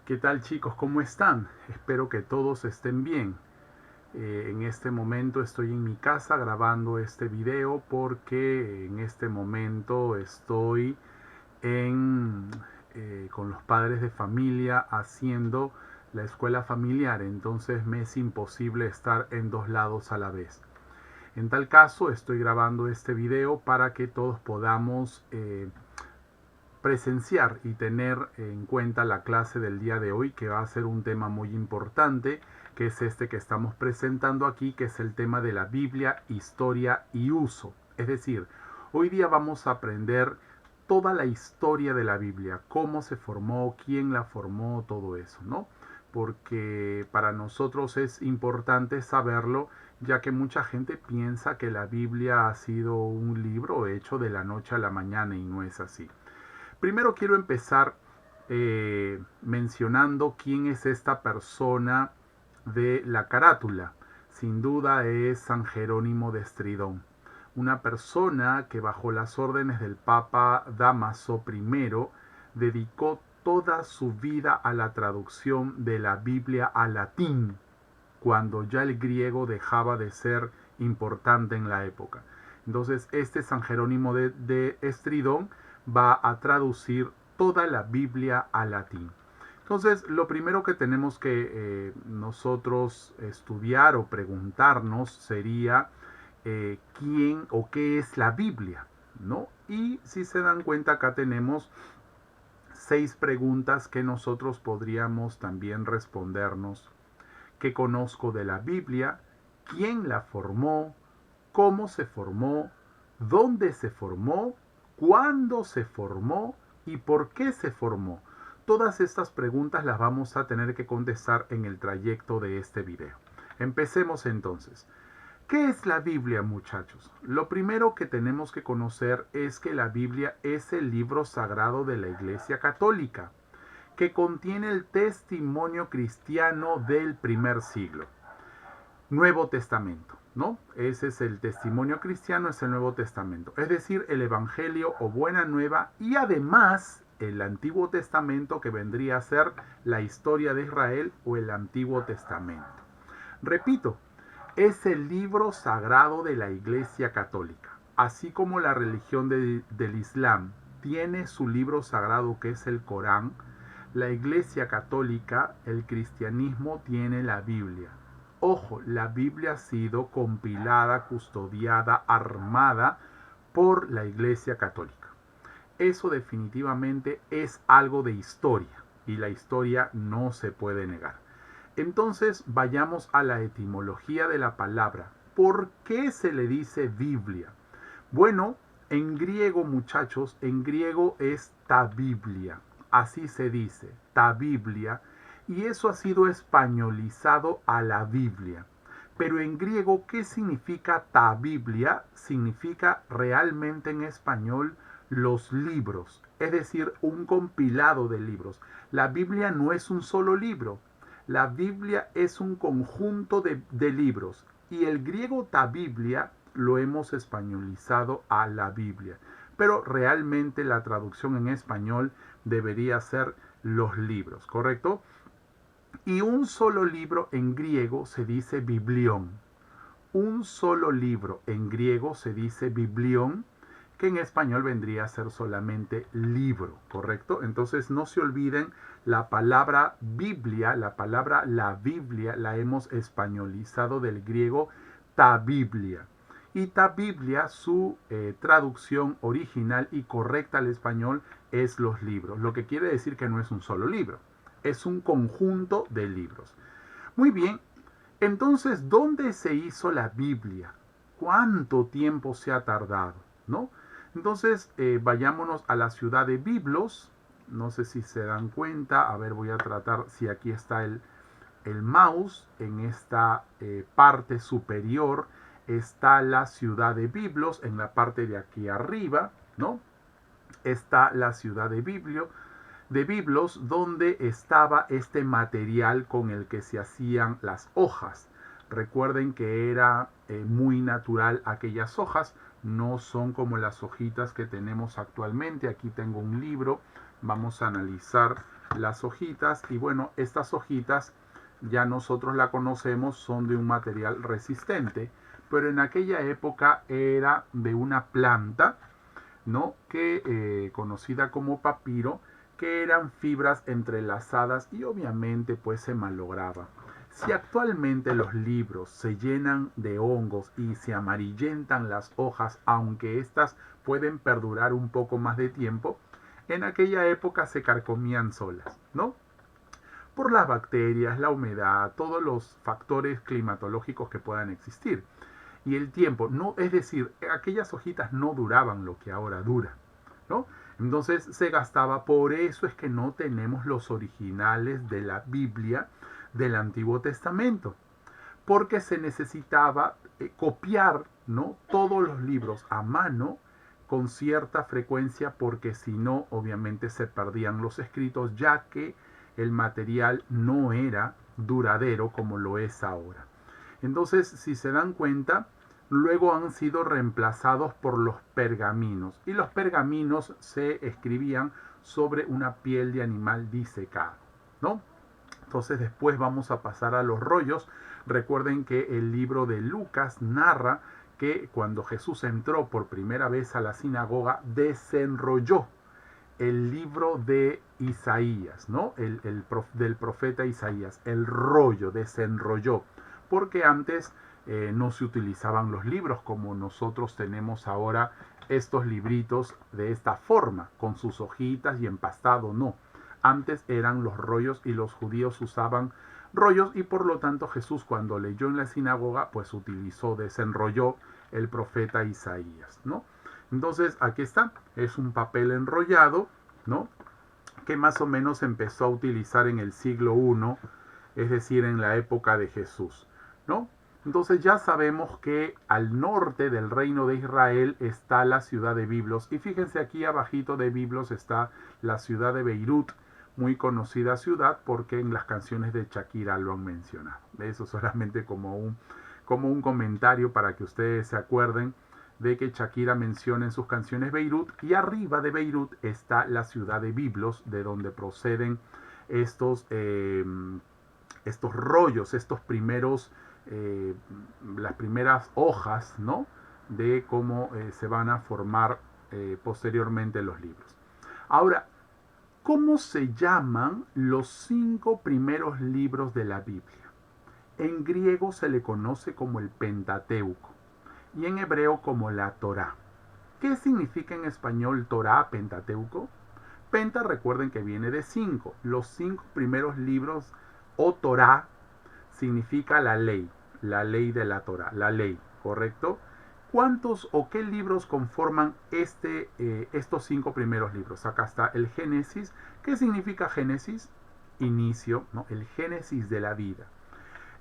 ¿Qué tal, chicos? ¿Cómo están? Espero que todos estén bien. En este momento estoy en mi casa grabando este video porque en este momento estoy en, con los padres de familia haciendo la escuela familiar, entonces me es imposible estar en dos lados a la vez. En tal caso, estoy grabando este video para que todos podamos presenciar y tener en cuenta la clase del día de hoy, que va a ser un tema muy importante, que es este que estamos presentando aquí, que es el tema de la Biblia, historia y uso. Es decir, hoy día vamos a aprender toda la historia de la Biblia, cómo se formó, quién la formó, todo eso, ¿no? Porque para nosotros es importante saberlo, ya que mucha gente piensa que la Biblia ha sido un libro hecho de la noche a la mañana y no es así. Primero quiero empezar mencionando quién es esta persona de la carátula. Sin duda es San Jerónimo de Estridón, una persona que bajo las órdenes del Papa Dámaso I dedicó toda su vida a la traducción de la Biblia al latín, cuando ya el griego dejaba de ser importante en la época. Entonces, este San Jerónimo de Estridón va a traducir toda la Biblia al latín. Entonces, lo primero que tenemos que nosotros estudiar o preguntarnos sería quién o qué es la Biblia, ¿no? Y si se dan cuenta, acá tenemos 6 preguntas que nosotros podríamos también respondernos. ¿Qué conozco de la Biblia? ¿Quién la formó? ¿Cómo se formó? ¿Dónde se formó? ¿Cuándo se formó? ¿Y por qué se formó? Todas estas preguntas las vamos a tener que contestar en el trayecto de este video. Empecemos entonces. ¿Qué es la Biblia, muchachos? Lo primero que tenemos que conocer es que la Biblia es el libro sagrado de la Iglesia Católica, que contiene el testimonio cristiano del primer siglo. Nuevo Testamento, ¿no? Ese es el testimonio cristiano, es el Nuevo Testamento. Es decir, el Evangelio o Buena Nueva y además el Antiguo Testamento, que vendría a ser la historia de Israel o el Antiguo Testamento. Repito, es el libro sagrado de la Iglesia Católica, así como la religión del Islam tiene su libro sagrado que es el Corán. La Iglesia Católica, el cristianismo tiene la Biblia. Ojo, la Biblia ha sido compilada, custodiada, armada por la Iglesia Católica. Eso definitivamente es algo de historia y la historia no se puede negar. Entonces vayamos a la etimología de la palabra. ¿Por qué se le dice Biblia? Bueno, en griego, muchachos, en griego es ta Biblia. Así se dice, ta Biblia. Y eso ha sido españolizado a la Biblia. Pero en griego, ¿qué significa ta Biblia? Significa realmente en español los libros, es decir, un compilado de libros. La Biblia no es un solo libro. La Biblia es un conjunto de libros y el griego ta Biblia lo hemos españolizado a la Biblia. Pero realmente la traducción en español debería ser los libros, ¿correcto? Y un solo libro en griego se dice biblión. Un solo libro en griego se dice biblión, que en español vendría a ser solamente libro, ¿correcto? Entonces no se olviden, la palabra Biblia, la Biblia, la hemos españolizado del griego ta Biblia. Y ta Biblia, su traducción original y correcta al español es los libros, lo que quiere decir que no es un solo libro, es un conjunto de libros. Muy bien, entonces, ¿dónde se hizo la Biblia? ¿Cuánto tiempo se ha tardado? ¿No? Entonces, vayámonos a la ciudad de Biblos. No sé si se dan cuenta. A ver, voy a tratar si aquí está el mouse. En esta parte superior está la ciudad de Biblos. En la parte de aquí arriba, ¿no? Está la ciudad de Biblos, donde estaba este material con el que se hacían las hojas. Recuerden que era muy natural aquellas hojas, no son como las hojitas que tenemos actualmente. Aquí tengo un libro, vamos a analizar las hojitas y bueno, estas hojitas ya nosotros la conocemos, son de un material resistente, pero en aquella época era de una planta, ¿no? Que conocida como papiro, que eran fibras entrelazadas y obviamente pues se malograba. Si actualmente los libros se llenan de hongos y se amarillentan las hojas, aunque éstas pueden perdurar un poco más de tiempo, en aquella época se carcomían solas, ¿no? Por las bacterias, la humedad, todos los factores climatológicos que puedan existir. Y el tiempo, no, es decir, aquellas hojitas no duraban lo que ahora dura, ¿no? Entonces se gastaba, por eso es que no tenemos los originales de la Biblia del Antiguo Testamento, porque se necesitaba copiar, ¿no?, todos los libros a mano con cierta frecuencia, porque si no, obviamente se perdían los escritos, ya que el material no era duradero como lo es ahora. Entonces, si se dan cuenta, luego han sido reemplazados por los pergaminos. Y los pergaminos se escribían sobre una piel de animal disecado, ¿no? Entonces después vamos a pasar a los rollos. Recuerden que el libro de Lucas narra que cuando Jesús entró por primera vez a la sinagoga, desenrolló el libro de Isaías, ¿no? Del profeta Isaías, el rollo, desenrolló, porque antes no se utilizaban los libros como nosotros tenemos ahora estos libritos de esta forma, con sus hojitas y empastado, no. Antes eran los rollos y los judíos usaban rollos y por lo tanto Jesús cuando leyó en la sinagoga pues utilizó, desenrolló el profeta Isaías, ¿no? Entonces aquí está, es un papel enrollado, ¿no?, que más o menos empezó a utilizar en el siglo I, es decir, en la época de Jesús, ¿no? Entonces ya sabemos que al norte del reino de Israel está la ciudad de Biblos. Y fíjense, aquí abajito de Biblos está la ciudad de Beirut, muy conocida ciudad porque en las canciones de Shakira lo han mencionado. Eso solamente como un comentario para que ustedes se acuerden de que Shakira menciona en sus canciones Beirut, y arriba de Beirut está la ciudad de Biblos, de donde proceden estos rollos, estos primeros, las primeras hojas, ¿no?, de cómo se van a formar posteriormente los libros. Ahora, ¿cómo se llaman los 5 primeros libros de la Biblia? En griego se le conoce como el Pentateuco y en hebreo como la Torá. ¿Qué significa en español Torá, Pentateuco? Penta, recuerden que viene de 5. Los 5 primeros libros o Torá significa la ley de la Torá, la ley, ¿correcto? ¿Cuántos o qué libros conforman estos 5 primeros libros? Acá está el Génesis. ¿Qué significa Génesis? Inicio, ¿no? El Génesis de la vida.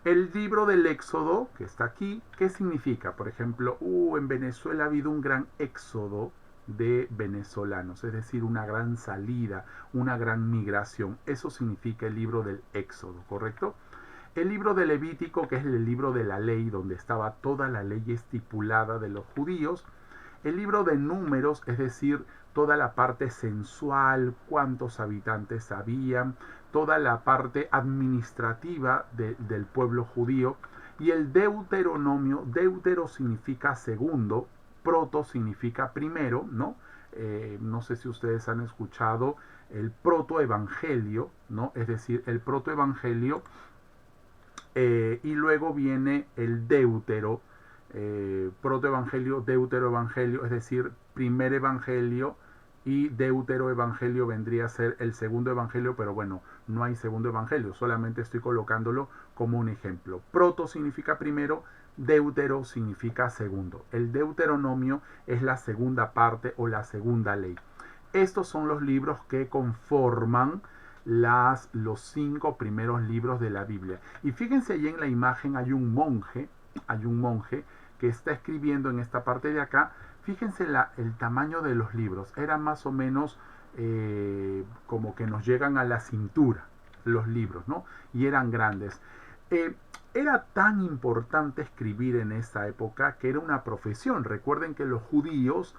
El libro del Éxodo, que está aquí, ¿qué significa? Por ejemplo, en Venezuela ha habido un gran éxodo de venezolanos, es decir, una gran salida, una gran migración. Eso significa el libro del Éxodo, ¿correcto? El libro de Levítico, que es el libro de la ley, donde estaba toda la ley estipulada de los judíos. El libro de Números, es decir, toda la parte sensual, cuántos habitantes habían, toda la parte administrativa del pueblo judío. Y el Deuteronomio, deutero significa segundo, proto significa primero, ¿no? No sé si ustedes han escuchado el protoevangelio, ¿no? Es decir, el protoevangelio, y luego viene el deutero, protoevangelio, deuteroevangelio, es decir, primer evangelio, y deuteroevangelio vendría a ser el segundo evangelio, pero bueno, no hay segundo evangelio, solamente estoy colocándolo como un ejemplo. Proto significa primero, deutero significa segundo. El Deuteronomio es la segunda parte o la segunda ley. Estos son los libros que conforman los 5 primeros libros de la Biblia. Y fíjense, allí en la imagen hay un monje que está escribiendo en esta parte de acá. Fíjense el tamaño de los libros. Eran más o menos como que nos llegan a la cintura los libros, ¿no? Y eran grandes. Era tan importante escribir en esa época que era una profesión. Recuerden que a los judíos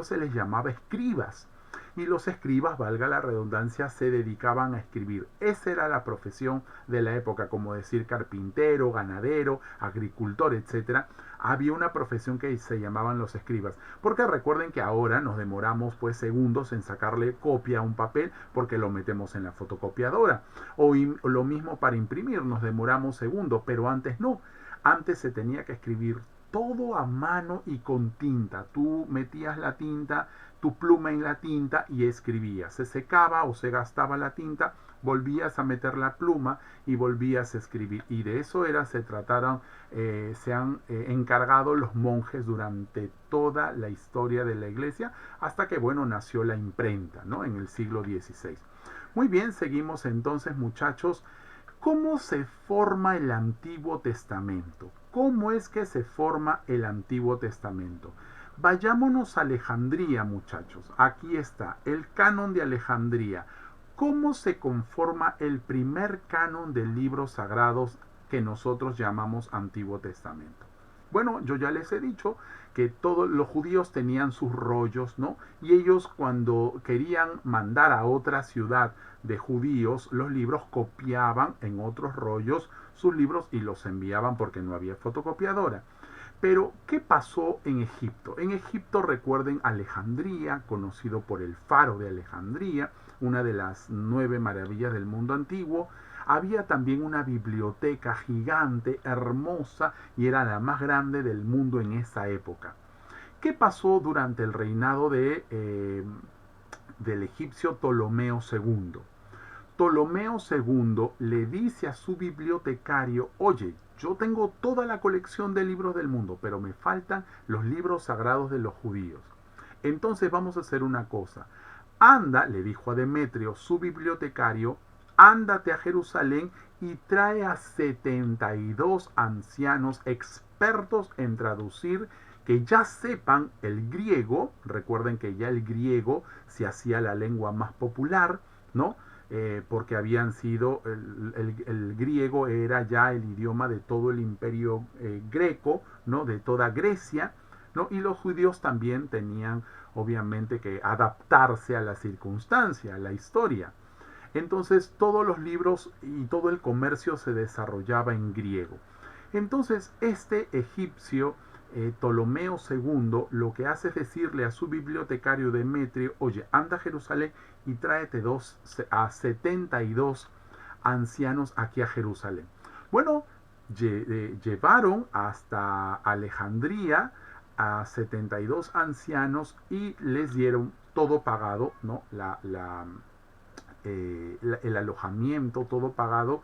se les llamaba escribas. Y los escribas, valga la redundancia, se dedicaban a escribir. Esa era la profesión de la época, como decir carpintero, ganadero, agricultor, etcétera. Había una profesión que se llamaban los escribas. Porque recuerden que ahora nos demoramos pues segundos en sacarle copia a un papel porque lo metemos en la fotocopiadora. O lo mismo para imprimir, nos demoramos segundos, pero antes no. Antes se tenía que escribir todo a mano y con tinta. Tú metías la tinta, tu pluma en la tinta y escribías. Se secaba o se gastaba la tinta, volvías a meter la pluma y volvías a escribir. Y de eso se han encargado los monjes durante toda la historia de la iglesia, hasta que, bueno, nació la imprenta, ¿no? En el siglo XVI. Muy bien, seguimos entonces, muchachos. ¿Cómo se forma el Antiguo Testamento? ¿Cómo es que se forma el Antiguo Testamento? Vayámonos a Alejandría, muchachos. Aquí está, el canon de Alejandría. ¿Cómo se conforma el primer canon de libros sagrados que nosotros llamamos Antiguo Testamento? Bueno, yo ya les he dicho que todos los judíos tenían sus rollos, ¿no? Y ellos, cuando querían mandar a otra ciudad de judíos los libros, copiaban en otros rollos sus libros y los enviaban porque no había fotocopiadora. Pero, ¿qué pasó en Egipto? En Egipto, recuerden, Alejandría, conocido por el Faro de Alejandría, una de las 9 maravillas del mundo antiguo. Había también una biblioteca gigante, hermosa, y era la más grande del mundo en esa época. ¿Qué pasó durante el reinado del egipcio Ptolomeo II? Ptolomeo II le dice a su bibliotecario: oye, yo tengo toda la colección de libros del mundo, pero me faltan los libros sagrados de los judíos. Entonces vamos a hacer una cosa. Anda, le dijo a Demetrio, su bibliotecario, ándate a Jerusalén y trae a 72 ancianos expertos en traducir, que ya sepan el griego. Recuerden que ya el griego se hacía la lengua más popular, ¿no? Porque habían sido, el griego era ya el idioma de todo el imperio greco, ¿no? De toda Grecia, ¿no? Y los judíos también tenían, obviamente, que adaptarse a la circunstancia, a la historia. Entonces todos los libros y todo el comercio se desarrollaba en griego. Entonces este egipcio, Ptolomeo II, lo que hace es decirle a su bibliotecario Demetrio: oye, anda a Jerusalén y tráete a 72 ancianos aquí a Jerusalén. Bueno, llevaron hasta Alejandría a 72 ancianos y les dieron todo pagado, ¿no? El alojamiento, todo pagado,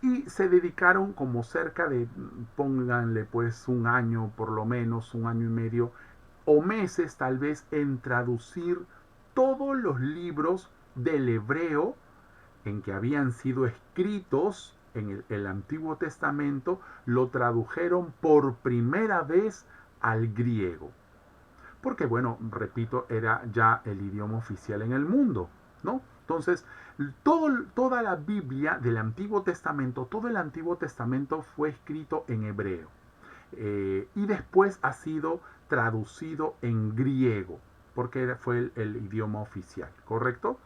y se dedicaron como cerca de, pónganle pues un año, por lo menos un año y medio, o meses tal vez, en traducir todos los libros del hebreo en que habían sido escritos en el Antiguo Testamento. Lo tradujeron por primera vez al griego. Porque, bueno, repito, era ya el idioma oficial en el mundo, ¿no? Entonces, toda la Biblia del Antiguo Testamento, todo el Antiguo Testamento fue escrito en hebreo. Y después ha sido traducido en griego, porque fue el idioma oficial, ¿correcto?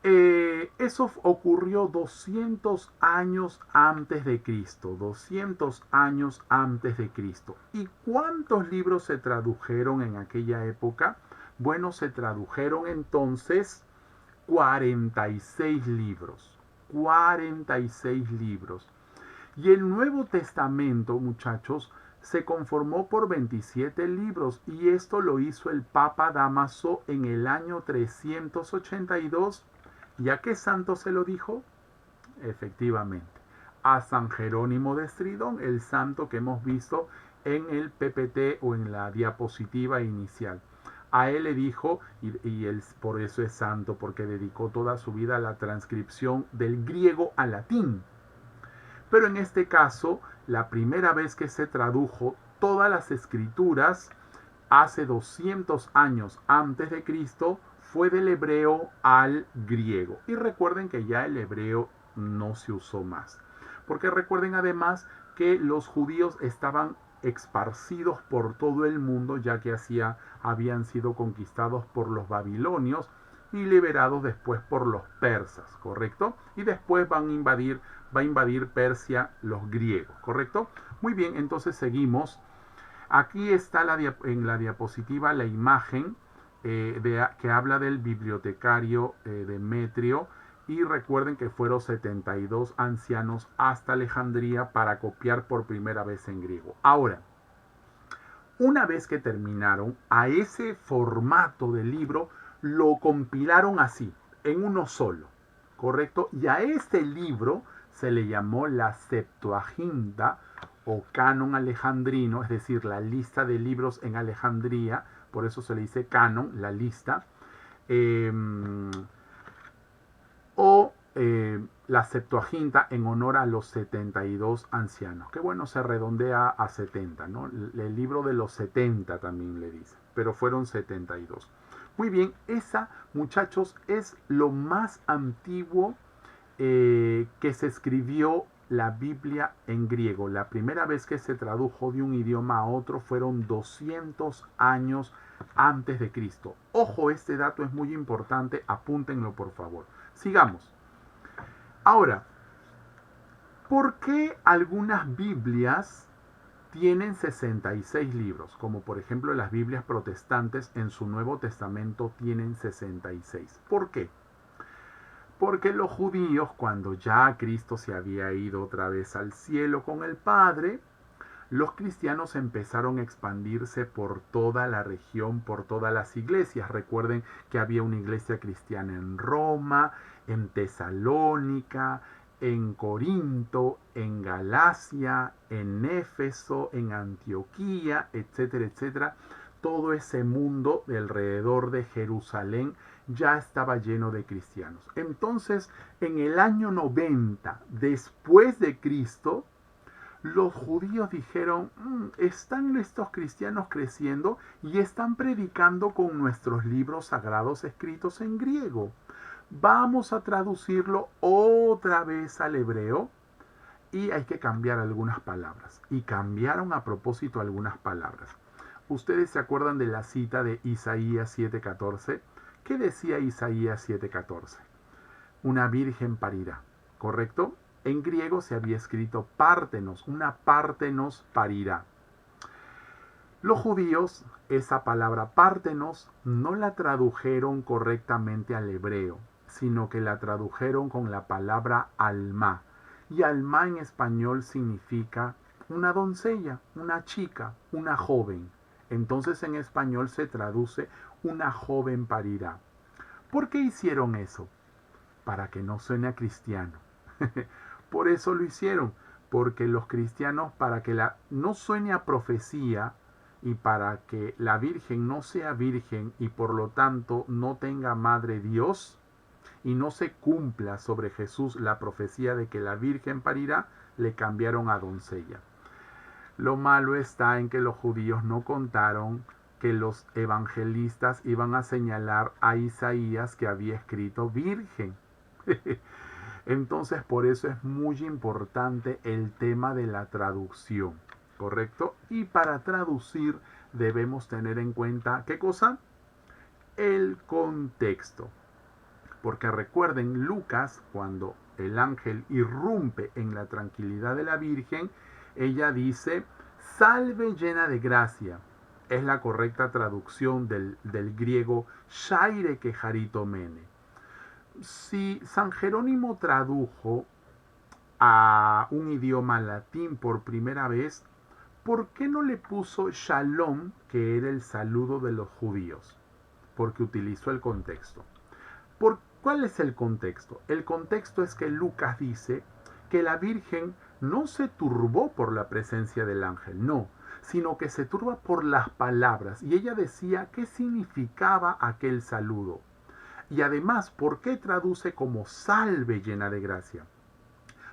Eso ocurrió 200 años antes de Cristo, 200 años antes de Cristo. ¿Y cuántos libros se tradujeron en aquella época? Bueno, se tradujeron entonces 46 libros, 46 libros. Y el Nuevo Testamento, muchachos, se conformó por 27 libros, y esto lo hizo el Papa Dámaso en el año 382. ¿Y a qué santo se lo dijo? Efectivamente, a San Jerónimo de Estridón, el santo que hemos visto en el PPT o en la diapositiva inicial. A él le dijo, y él por eso es santo, porque dedicó toda su vida a la transcripción del griego al latín. Pero en este caso, la primera vez que se tradujo todas las escrituras, hace 200 años antes de Cristo, fue del hebreo al griego. Y recuerden que ya el hebreo no se usó más. Porque recuerden además que los judíos estaban esparcidos por todo el mundo, ya que habían sido conquistados por los babilonios y liberados después por los persas, ¿correcto? Y después va a invadir Persia los griegos, ¿correcto? Muy bien, entonces seguimos. Aquí está en la diapositiva la imagen que habla del bibliotecario Demetrio, y recuerden que fueron 72 ancianos hasta Alejandría para copiar por primera vez en griego. Ahora, una vez que terminaron, a ese formato de libro lo compilaron así, en uno solo, ¿correcto? Y a este libro se le llamó la Septuaginta o canon alejandrino, es decir, la lista de libros en Alejandría, por eso se le dice canon, la lista, eh, o la Septuaginta en honor a los 72 ancianos, que bueno, se redondea a 70, ¿no? El libro de los 70 también le dice, pero fueron 72. Muy bien, esa, muchachos, es lo más antiguo que se escribió la Biblia en griego. La primera vez que se tradujo de un idioma a otro fueron 200 años antes de Cristo. Ojo, este dato es muy importante, apúntenlo por favor. Sigamos. Ahora, ¿por qué algunas Biblias tienen 66 libros? Como por ejemplo las Biblias protestantes en su Nuevo Testamento tienen 66. ¿Por qué? Porque los judíos, cuando ya Cristo se había ido otra vez al cielo con el Padre, los cristianos empezaron a expandirse por toda la región, por todas las iglesias. Recuerden que había una iglesia cristiana en Roma, en Tesalónica, en Corinto, en Galacia, en Éfeso, en Antioquía, etcétera, etcétera. Todo ese mundo de alrededor de Jerusalén ya estaba lleno de cristianos. Entonces, en el año 90 después de Cristo, los judíos dijeron, están estos cristianos creciendo y están predicando con nuestros libros sagrados escritos en griego. Vamos a traducirlo otra vez al hebreo y hay que cambiar algunas palabras. Y cambiaron a propósito algunas palabras. ¿Ustedes se acuerdan de la cita de Isaías 7:14? ¿Qué decía Isaías 7:14? Una virgen parirá, ¿correcto? En griego se había escrito pártenos, una pártenos parirá. Los judíos, esa palabra pártenos, no la tradujeron correctamente al hebreo, sino que la tradujeron con la palabra alma. Y alma en español significa una doncella, una chica, una joven. Entonces en español se traduce una joven parirá. ¿Por qué hicieron eso? Para que no suene a cristiano. Por eso lo hicieron, porque los cristianos, para que no suene a profecía y para que la Virgen no sea virgen y por lo tanto no tenga madre Dios y no se cumpla sobre Jesús la profecía de que la Virgen parirá, le cambiaron a doncella. Lo malo está en que los judíos no contaron que los evangelistas iban a señalar a Isaías que había escrito virgen. Entonces, por eso es muy importante el tema de la traducción, ¿correcto? Y para traducir debemos tener en cuenta, ¿qué cosa? El contexto. Porque recuerden, Lucas, cuando el ángel irrumpe en la tranquilidad de la Virgen, ella dice, salve llena de gracia. Es la correcta traducción del griego Shaire Keharitomene. Si San Jerónimo tradujo a un idioma latín por primera vez, ¿por qué no le puso Shalom, que era el saludo de los judíos? Porque utilizó el contexto. ¿Cuál es el contexto? El contexto es que Lucas dice que la Virgen no se turbó por la presencia del ángel, no, sino que se turba por las palabras. Y ella decía qué significaba aquel saludo. Y además, ¿por qué traduce como salve llena de gracia?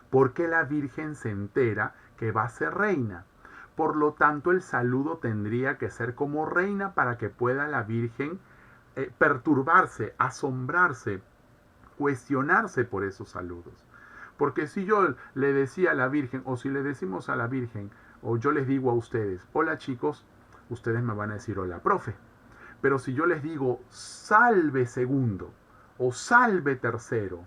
Porque la Virgen se entera que va a ser reina. Por lo tanto, el saludo tendría que ser como reina para que pueda la Virgen perturbarse, asombrarse, cuestionarse por esos saludos. Porque si yo le decía a la Virgen, o si le decimos a la Virgen, o yo les digo a ustedes, hola chicos, ustedes me van a decir hola profe. Pero si yo les digo salve segundo, o salve tercero,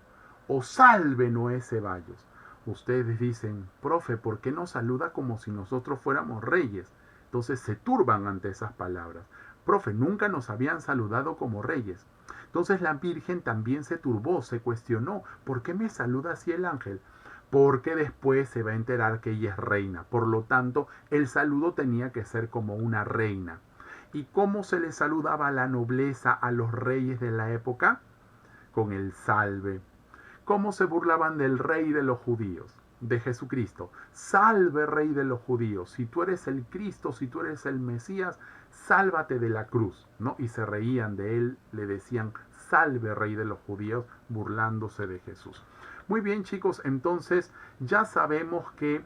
o salve Noé Ceballos, ustedes dicen, profe, ¿por qué nos saluda como si nosotros fuéramos reyes? Entonces se turban ante esas palabras. Profe, nunca nos habían saludado como reyes. Entonces la Virgen también se turbó, se cuestionó, ¿por qué me saluda así el ángel? Porque después se va a enterar que ella es reina. Por lo tanto, el saludo tenía que ser como una reina. ¿Y cómo se le saludaba a la nobleza, a los reyes de la época? Con el salve. ¿Cómo se burlaban del rey de los judíos? De Jesucristo. Salve rey de los judíos. Si tú eres el Cristo, si tú eres el Mesías, sálvate de la cruz, ¿no? Y se reían de él, le decían, salve rey de los judíos, burlándose de Jesús. Muy bien, chicos, entonces ya sabemos que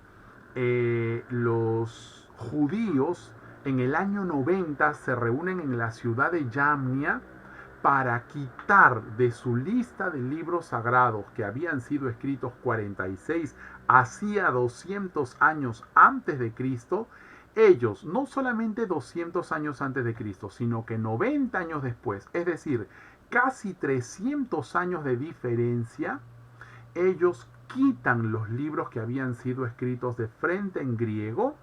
los judíos en el año 90 se reúnen en la ciudad de Yamnia para quitar de su lista de libros sagrados que habían sido escritos 46 hacía 200 años antes de Cristo, ellos no solamente 200 años antes de Cristo, sino que 90 años después, es decir, casi 300 años de diferencia, ellos quitan los libros que habían sido escritos de frente en griego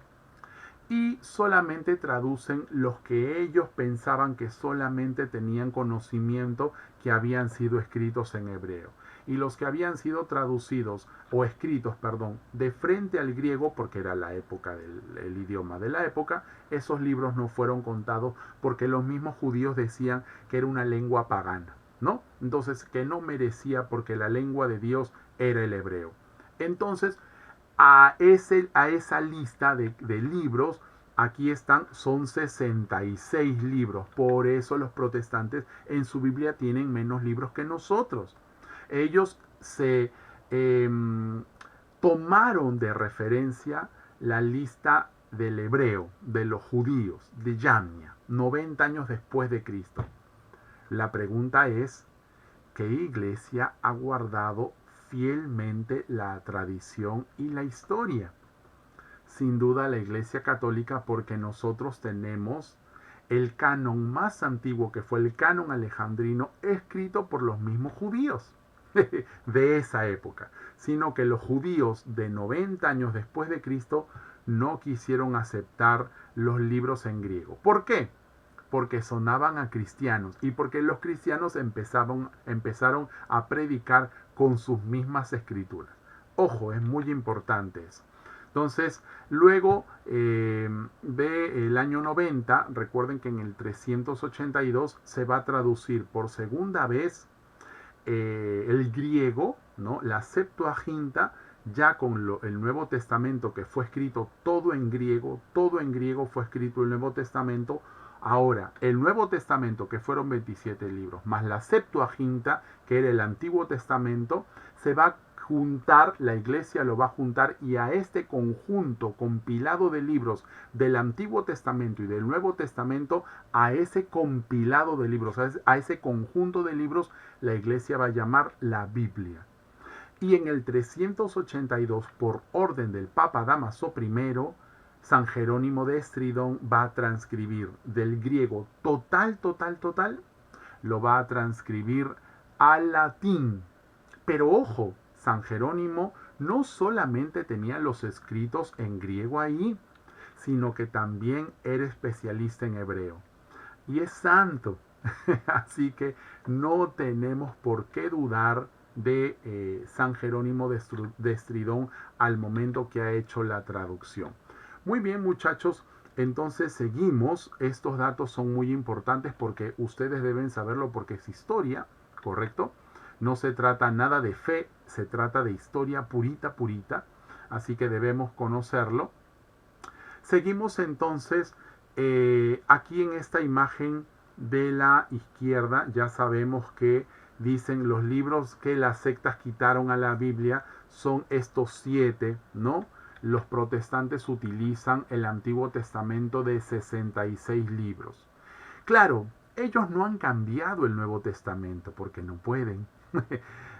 y solamente traducen los que ellos pensaban que solamente tenían conocimiento, que habían sido escritos en hebreo. Y los que habían sido traducidos o escritos, perdón, de frente al griego, porque era la época el idioma de la época, esos libros no fueron contados porque los mismos judíos decían que era una lengua pagana, ¿no? Entonces, que no merecía porque la lengua de Dios era el hebreo. Entonces, a esa lista de libros, aquí están, son 66 libros. Por eso los protestantes en su Biblia tienen menos libros que nosotros. Ellos se tomaron de referencia la lista del hebreo, de los judíos, de Yamnia, 90 años después de Cristo. La pregunta es, ¿qué iglesia ha guardado fielmente la tradición y la historia? Sin duda la Iglesia Católica, porque nosotros tenemos el canon más antiguo, que fue el canon alejandrino, escrito por los mismos judíos de esa época, sino que los judíos de 90 años después de Cristo no quisieron aceptar los libros en griego. ¿Por qué? Porque sonaban a cristianos y porque los cristianos empezaron a predicar con sus mismas escrituras. Ojo, es muy importante eso. Entonces, luego del año 90, recuerden que en el 382 se va a traducir por segunda vez el griego, ¿no? La Septuaginta, ya con el Nuevo Testamento que fue escrito todo en griego fue escrito el Nuevo Testamento. Ahora, el Nuevo Testamento, que fueron 27 libros, más la Septuaginta, que era el Antiguo Testamento, se va a juntar, la Iglesia lo va a juntar, y a este conjunto compilado de libros del Antiguo Testamento y del Nuevo Testamento, a ese compilado de libros, a ese conjunto de libros, la Iglesia va a llamar la Biblia. Y en el 382, por orden del Papa Dámaso I, San Jerónimo de Estridón va a transcribir del griego total, lo va a transcribir al latín. Pero ojo, San Jerónimo no solamente tenía los escritos en griego ahí, sino que también era especialista en hebreo. Y es santo. Así que no tenemos por qué dudar de San Jerónimo de Estridón al momento que ha hecho la traducción. Muy bien, muchachos, entonces seguimos. Estos datos son muy importantes porque ustedes deben saberlo, porque es historia, ¿correcto? No se trata nada de fe, se trata de historia purita, así que debemos conocerlo. Seguimos entonces aquí en esta imagen de la izquierda. Ya sabemos que dicen los libros que las sectas quitaron a la Biblia son estos 7, ¿no? Los protestantes utilizan el Antiguo Testamento de 66 libros. Claro, Ellos no han cambiado el Nuevo Testamento porque no pueden.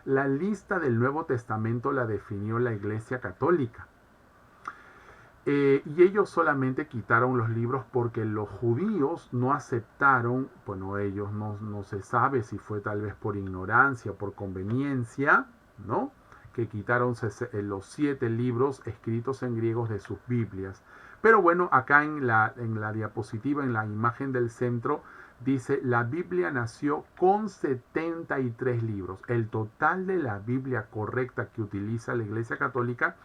La lista del Nuevo Testamento la definió la Iglesia Católica. Y ellos solamente quitaron los libros porque los judíos no aceptaron, bueno, ellos no se sabe si fue tal vez por ignorancia, por conveniencia, ¿no? Que quitaron los 7 libros escritos en griegos de sus Biblias. Pero bueno, acá en la diapositiva, en la imagen del centro, dice, la Biblia nació con 73 libros. El total de la Biblia correcta que utiliza la Iglesia Católica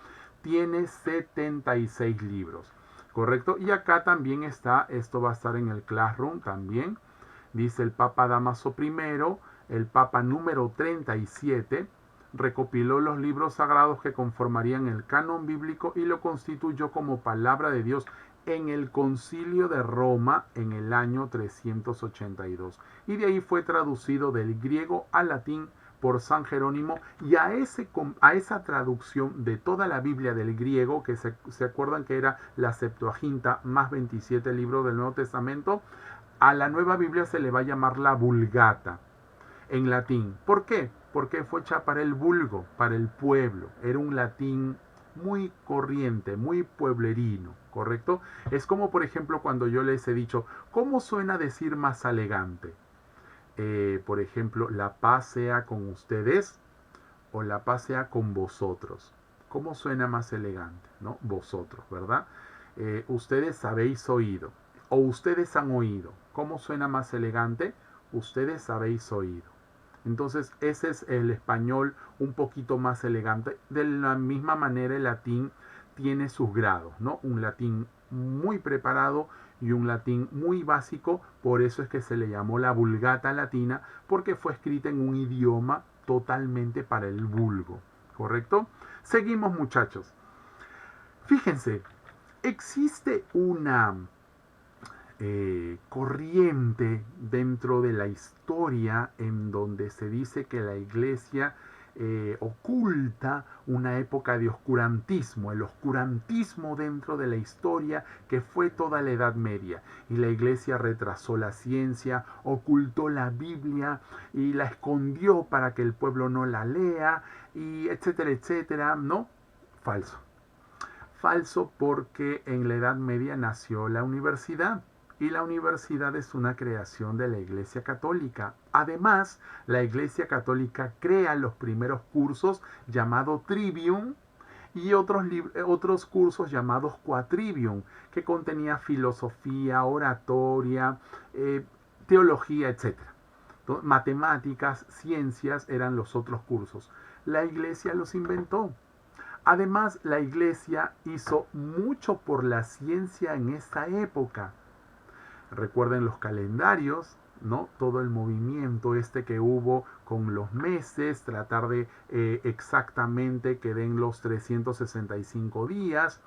tiene 76 libros, ¿correcto? Y acá también está, esto va a estar en el Classroom también, dice el Papa Dámaso I, el Papa número 37, recopiló los libros sagrados que conformarían el canon bíblico y lo constituyó como palabra de Dios en el Concilio de Roma en el año 382. Y de ahí fue traducido del griego al latín por San Jerónimo, y a esa traducción de toda la Biblia del griego, que se acuerdan que era la Septuaginta más 27 libros del Nuevo Testamento, a la nueva Biblia se le va a llamar la Vulgata en latín. ¿Por qué? Porque fue hecha para el vulgo, para el pueblo. Era un latín muy corriente, muy pueblerino, ¿correcto? Es como, por ejemplo, cuando yo les he dicho, ¿cómo suena decir más elegante? Por ejemplo, la paz sea con ustedes o la paz sea con vosotros. ¿Cómo suena más elegante? ¿No? Vosotros, ¿verdad? Ustedes habéis oído o ustedes han oído. ¿Cómo suena más elegante? Ustedes habéis oído. Entonces ese es el español un poquito más elegante. De la misma manera el latín tiene sus grados, ¿no? Un latín muy preparado y un latín muy básico, por eso es que se le llamó la Vulgata latina, porque fue escrita en un idioma totalmente para el vulgo, ¿correcto? Seguimos, muchachos. Fíjense, existe una corriente dentro de la historia en donde se dice que la iglesia oculta una época de oscurantismo, el oscurantismo dentro de la historia que fue toda la Edad Media. Y la iglesia retrasó la ciencia, ocultó la Biblia y la escondió para que el pueblo no la lea, y etcétera, etcétera. No, falso. Falso, porque en la Edad Media nació la universidad. Y la universidad es una creación de la Iglesia Católica. Además, la Iglesia Católica crea los primeros cursos llamados Trivium y otros cursos llamados Quatrivium, que contenía filosofía, oratoria, teología, etc. Matemáticas, ciencias eran los otros cursos. La Iglesia los inventó. Además, la Iglesia hizo mucho por la ciencia en esa época. Recuerden los calendarios, ¿no? Todo el movimiento que hubo con los meses, tratar de exactamente que den los 365 días.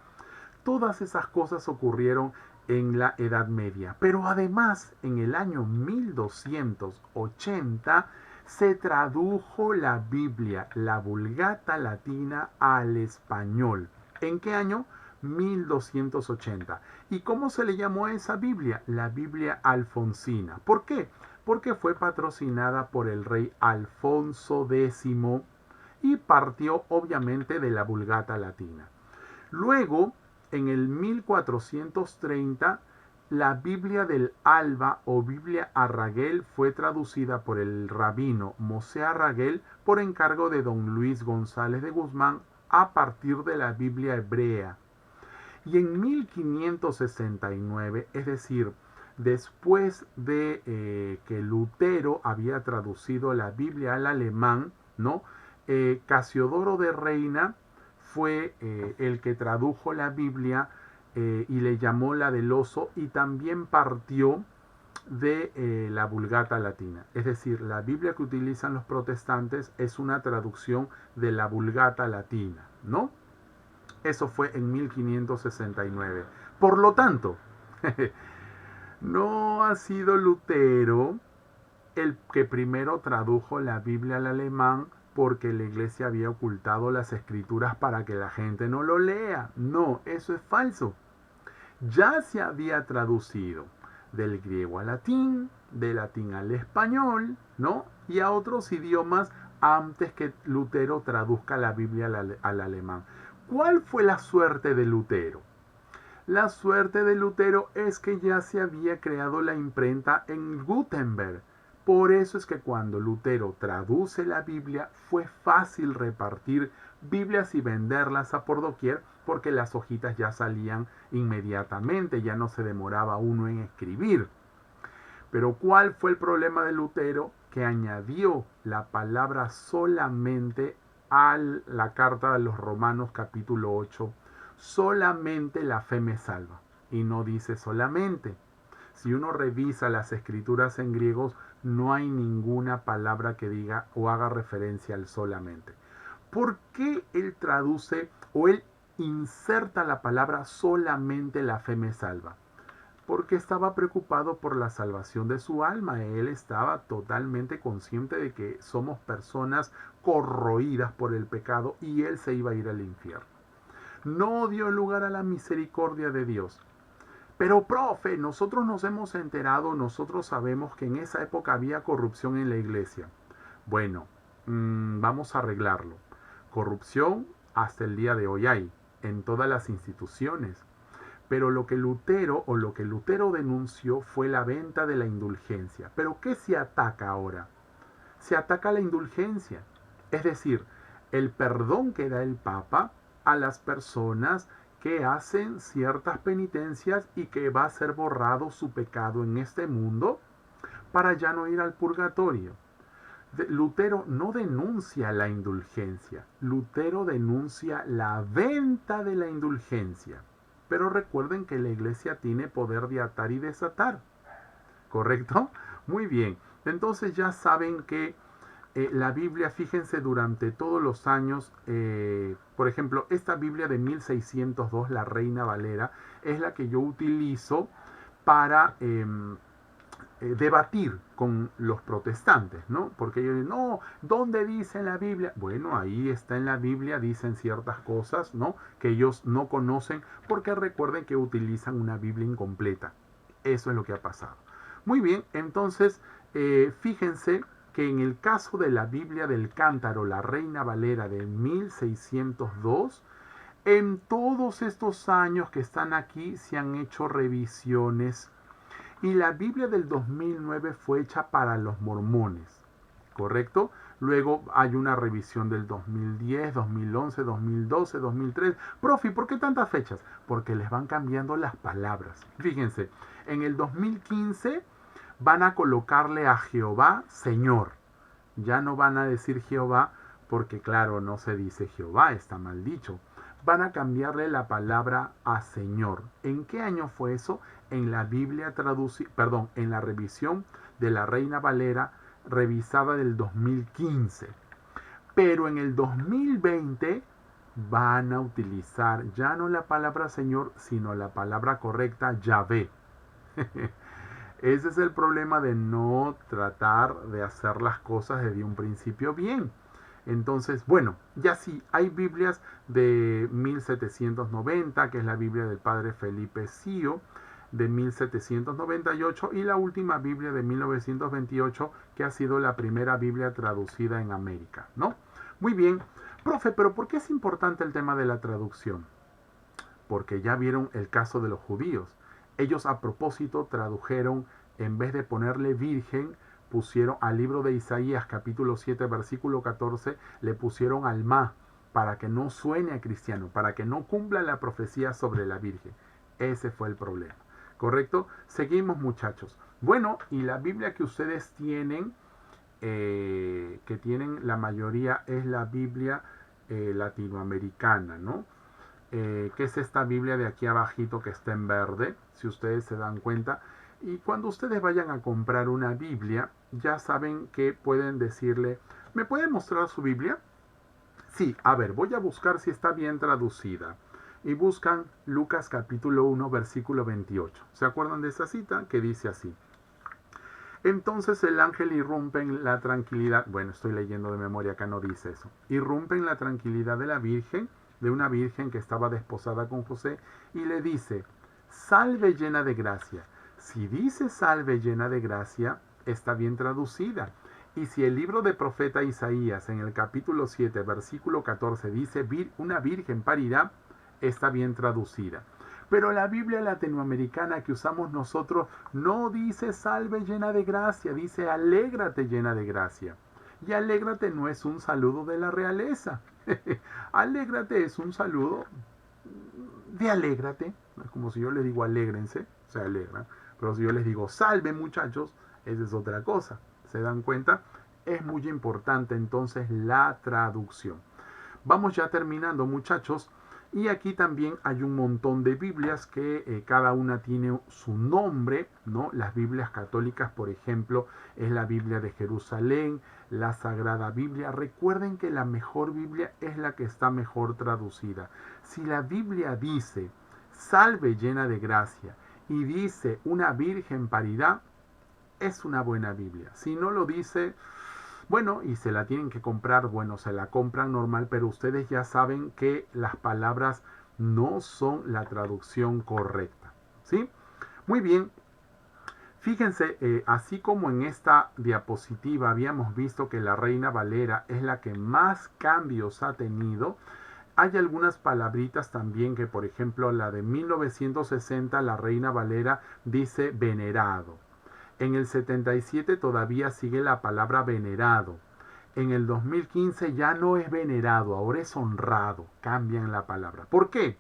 Todas esas cosas ocurrieron en la Edad Media. Pero además, en el año 1280, se tradujo la Biblia, la Vulgata latina, al español. ¿En qué año? 1280. ¿Y cómo se le llamó a esa Biblia? La Biblia alfonsina. ¿Por qué? Porque fue patrocinada por el rey Alfonso X y partió obviamente de la Vulgata latina. Luego, en el 1430, la Biblia del Alba o Biblia Arragel fue traducida por el rabino Mosé Arragel por encargo de don Luis González de Guzmán a partir de la Biblia hebrea. Y en 1569, es decir, después de que Lutero había traducido la Biblia al alemán, ¿no? Casiodoro de Reina fue el que tradujo la Biblia y le llamó la del oso, y también partió de la Vulgata latina. Es decir, la Biblia que utilizan los protestantes es una traducción de la Vulgata latina, ¿no? Eso fue en 1569. Por lo tanto, no ha sido Lutero el que primero tradujo la Biblia al alemán porque la iglesia había ocultado las escrituras para que la gente no lo lea. No, eso es falso. Ya se había traducido del griego al latín, de latín al español, ¿no? Y a otros idiomas antes que Lutero traduzca la Biblia al alemán. ¿Cuál fue la suerte de Lutero? La suerte de Lutero es que ya se había creado la imprenta en Gutenberg. Por eso es que cuando Lutero traduce la Biblia fue fácil repartir Biblias y venderlas a por doquier porque las hojitas ya salían inmediatamente, ya no se demoraba uno en escribir. Pero ¿cuál fue el problema de Lutero? Que añadió la palabra solamente a la carta de los Romanos capítulo 8. Solamente la fe me salva. Y no dice solamente. Si uno revisa las escrituras en griegos, no hay ninguna palabra que diga o haga referencia al solamente. ¿Por qué él traduce o él inserta la palabra solamente la fe me salva? Porque estaba preocupado por la salvación de su alma. Él estaba totalmente consciente de que somos personas corroídas por el pecado y él se iba a ir al infierno. No dio lugar a la misericordia de Dios. Pero, profe, nosotros nos hemos enterado, nosotros sabemos que en esa época había corrupción en la iglesia. Bueno, vamos a arreglarlo. Corrupción hasta el día de hoy hay, en todas las instituciones. Pero lo que Lutero denunció fue la venta de la indulgencia. ¿Pero qué se ataca ahora? Se ataca la indulgencia. Es decir, el perdón que da el Papa a las personas que hacen ciertas penitencias y que va a ser borrado su pecado en este mundo para ya no ir al purgatorio. Lutero no denuncia la indulgencia, Lutero denuncia la venta de la indulgencia. Pero recuerden que la iglesia tiene poder de atar y desatar, ¿correcto? Muy bien, entonces ya saben que la Biblia, fíjense, durante todos los años, por ejemplo, esta Biblia de 1602, la Reina Valera, es la que yo utilizo para debatir con los protestantes, ¿no? Porque ellos dicen, no, ¿dónde dice en la Biblia? Bueno, ahí está en la Biblia, dicen ciertas cosas, ¿no? Que ellos no conocen, porque recuerden que utilizan una Biblia incompleta. Eso es lo que ha pasado. Muy bien, entonces, fíjense que en el caso de la Biblia del Cántaro, la Reina Valera de 1602, en todos estos años que están aquí se han hecho revisiones y la Biblia del 2009 fue hecha para los mormones, ¿correcto? Luego hay una revisión del 2010, 2011, 2012, 2003. Profe, ¿por qué tantas fechas? Porque les van cambiando las palabras. Fíjense, en el 2015 van a colocarle a Jehová Señor. Ya no van a decir Jehová porque claro, no se dice Jehová, está mal dicho. Van a cambiarle la palabra a Señor. ¿En qué año fue eso? En la Biblia en la revisión de la Reina Valera revisada del 2015. Pero en el 2020 van a utilizar ya no la palabra Señor, sino la palabra correcta Yahvé. Ese es el problema de no tratar de hacer las cosas desde un principio bien. Entonces, bueno, ya sí, hay Biblias de 1790, que es la Biblia del padre Felipe Sío, de 1798, y la última Biblia de 1928, que ha sido la primera Biblia traducida en América, ¿no? Muy bien, profe, pero ¿por qué es importante el tema de la traducción? Porque ya vieron el caso de los judíos. Ellos a propósito tradujeron, en vez de ponerle virgen, pusieron al libro de Isaías capítulo 7 versículo 14, le pusieron alma para que no suene a cristiano, para que no cumpla la profecía sobre la virgen. Ese fue el problema, ¿correcto? Seguimos, muchachos. Bueno, y la Biblia que ustedes tienen, la mayoría es la Biblia latinoamericana, ¿no? Que es esta Biblia de aquí abajito que está en verde, si ustedes se dan cuenta. Y cuando ustedes vayan a comprar una Biblia, ya saben que pueden decirle, ¿me puede mostrar su Biblia? Sí, a ver, voy a buscar si está bien traducida. Y buscan Lucas capítulo 1, versículo 28. ¿Se acuerdan de esa cita? Que dice así. Entonces el ángel irrumpe en la tranquilidad, bueno, estoy leyendo de memoria, acá no dice eso. Irrumpe en la tranquilidad de la Virgen, de una Virgen que estaba desposada con José, y le dice, salve llena de gracia, Si dice salve llena de gracia, está bien traducida. Y si el libro de profeta Isaías en el capítulo 7, versículo 14 dice una virgen parirá, está bien traducida. Pero la Biblia latinoamericana que usamos nosotros no dice salve llena de gracia, dice alégrate llena de gracia. Y alégrate no es un saludo de la realeza. Alégrate es un saludo de alégrate. Es como si yo les digo alégrense, se alegran. Pero si yo les digo salve muchachos, esa es otra cosa. ¿Se dan cuenta? Es muy importante entonces la traducción. Vamos ya terminando muchachos. Y aquí también hay un montón de Biblias que cada una tiene su nombre, ¿no? Las Biblias católicas, por ejemplo, es la Biblia de Jerusalén, la Sagrada Biblia. Recuerden que la mejor Biblia es la que está mejor traducida. Si la Biblia dice, salve llena de gracia, y dice, una virgen parirá, es una buena Biblia. Si no lo dice, bueno, y se la tienen que comprar, bueno, se la compran normal, pero ustedes ya saben que las palabras no son la traducción correcta, ¿sí? Muy bien, fíjense, así como en esta diapositiva habíamos visto que la Reina Valera es la que más cambios ha tenido, hay algunas palabritas también que, por ejemplo, la de 1960, la Reina Valera dice venerado. En el 77 todavía sigue la palabra venerado. En el 2015 ya no es venerado, ahora es honrado. Cambian la palabra. ¿Por qué?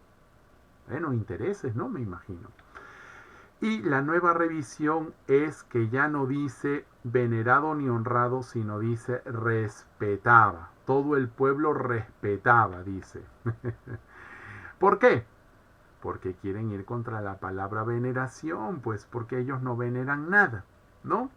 Bueno, intereses, ¿no? Me imagino. Y la nueva revisión es que ya no dice venerado ni honrado, sino dice respetaba. Todo el pueblo respetaba, dice. ¿Por qué? Porque quieren ir contra la palabra veneración, pues porque ellos no veneran nada, ¿no?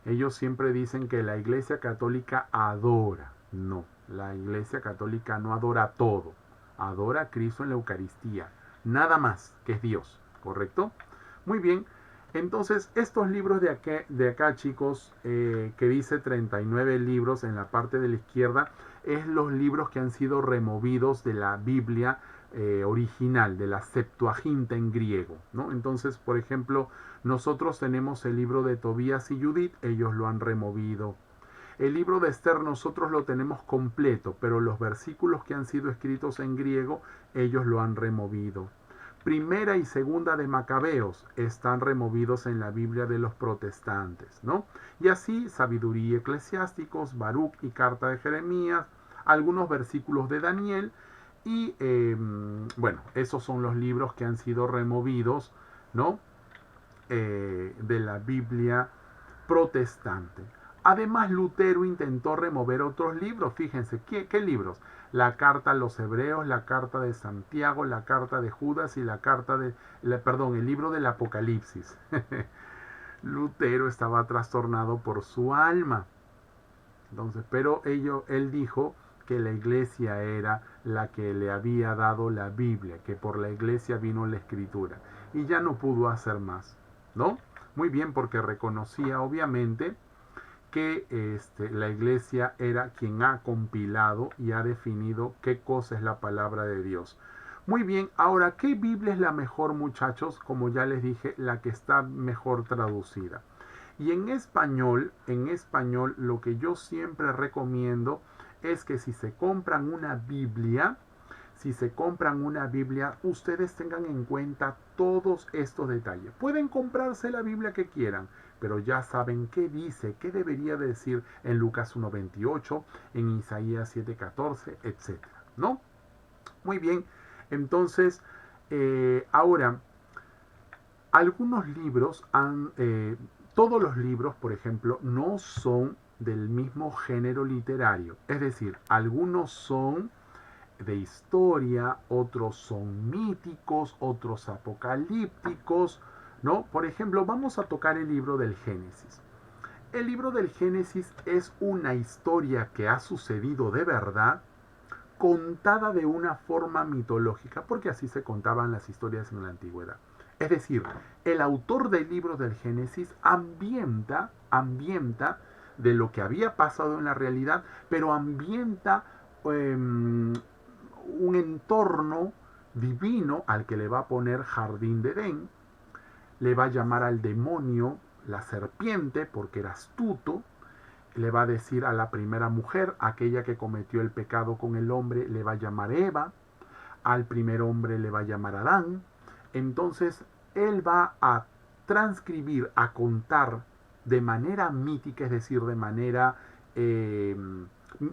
Ellos siempre dicen que la Iglesia Católica adora. No, la Iglesia Católica no adora todo. Adora a Cristo en la Eucaristía. Nada más, que es Dios, ¿correcto? Muy bien. Entonces, estos libros de acá chicos, que dice 39 libros en la parte de la izquierda, es los libros que han sido removidos de la Biblia original, de la Septuaginta en griego, ¿no? Entonces, por ejemplo, nosotros tenemos el libro de Tobías y Judith, ellos lo han removido. El libro de Esther nosotros lo tenemos completo, pero los versículos que han sido escritos en griego, ellos lo han removido. Primera y segunda de Macabeos están removidos en la Biblia de los protestantes, ¿no? Y así, Sabiduría y Eclesiásticos, Baruch y Carta de Jeremías, algunos versículos de Daniel, y bueno, esos son los libros que han sido removidos, ¿no? De la Biblia protestante. Además, Lutero intentó remover otros libros. Fíjense, ¿qué libros? La carta a los hebreos, la carta de Santiago, la carta de Judas y la carta de, el libro del Apocalipsis. Lutero estaba trastornado por su alma. Entonces, pero él dijo que la iglesia era la que le había dado la Biblia, que por la iglesia vino la escritura. Y ya no pudo hacer más, ¿no? Muy bien, porque reconocía obviamente que la iglesia era quien ha compilado y ha definido qué cosa es la palabra de Dios. Muy bien, ahora, ¿qué Biblia es la mejor, muchachos? Como ya les dije, la que está mejor traducida. Y en español, lo que yo siempre recomiendo es que si se compran una Biblia, ustedes tengan en cuenta todos estos detalles. Pueden comprarse la Biblia que quieran, pero ya saben qué dice, qué debería decir en Lucas 1:28, en Isaías 7:14, etc., ¿no? Muy bien, entonces, ahora, algunos libros todos los libros, por ejemplo, no son del mismo género literario. Es decir, algunos son de historia, otros son míticos, otros apocalípticos, ¿no? Por ejemplo, vamos a tocar el libro del Génesis. El libro del Génesis es una historia que ha sucedido de verdad, contada de una forma mitológica, porque así se contaban las historias en la antigüedad. Es decir, el autor del libro del Génesis ambienta de lo que había pasado en la realidad, pero ambienta un entorno divino al que le va a poner Jardín de Edén, le va a llamar al demonio la serpiente porque era astuto, le va a decir a la primera mujer, aquella que cometió el pecado con el hombre, le va a llamar Eva, al primer hombre le va a llamar Adán. Entonces, él va a transcribir, a contar de manera mítica, es decir, de manera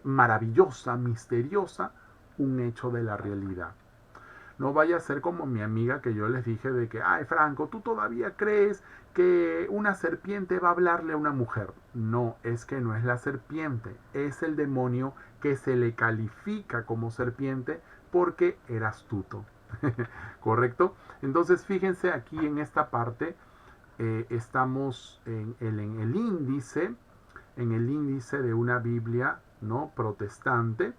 maravillosa, misteriosa, un hecho de la realidad. No vaya a ser como mi amiga que yo les dije de que, ay Franco, ¿tú todavía crees que una serpiente va a hablarle a una mujer? No, es que no es la serpiente, es el demonio que se le califica como serpiente porque era astuto. ¿Correcto? Entonces fíjense aquí en esta parte, estamos en el índice de una Biblia, ¿no?, protestante,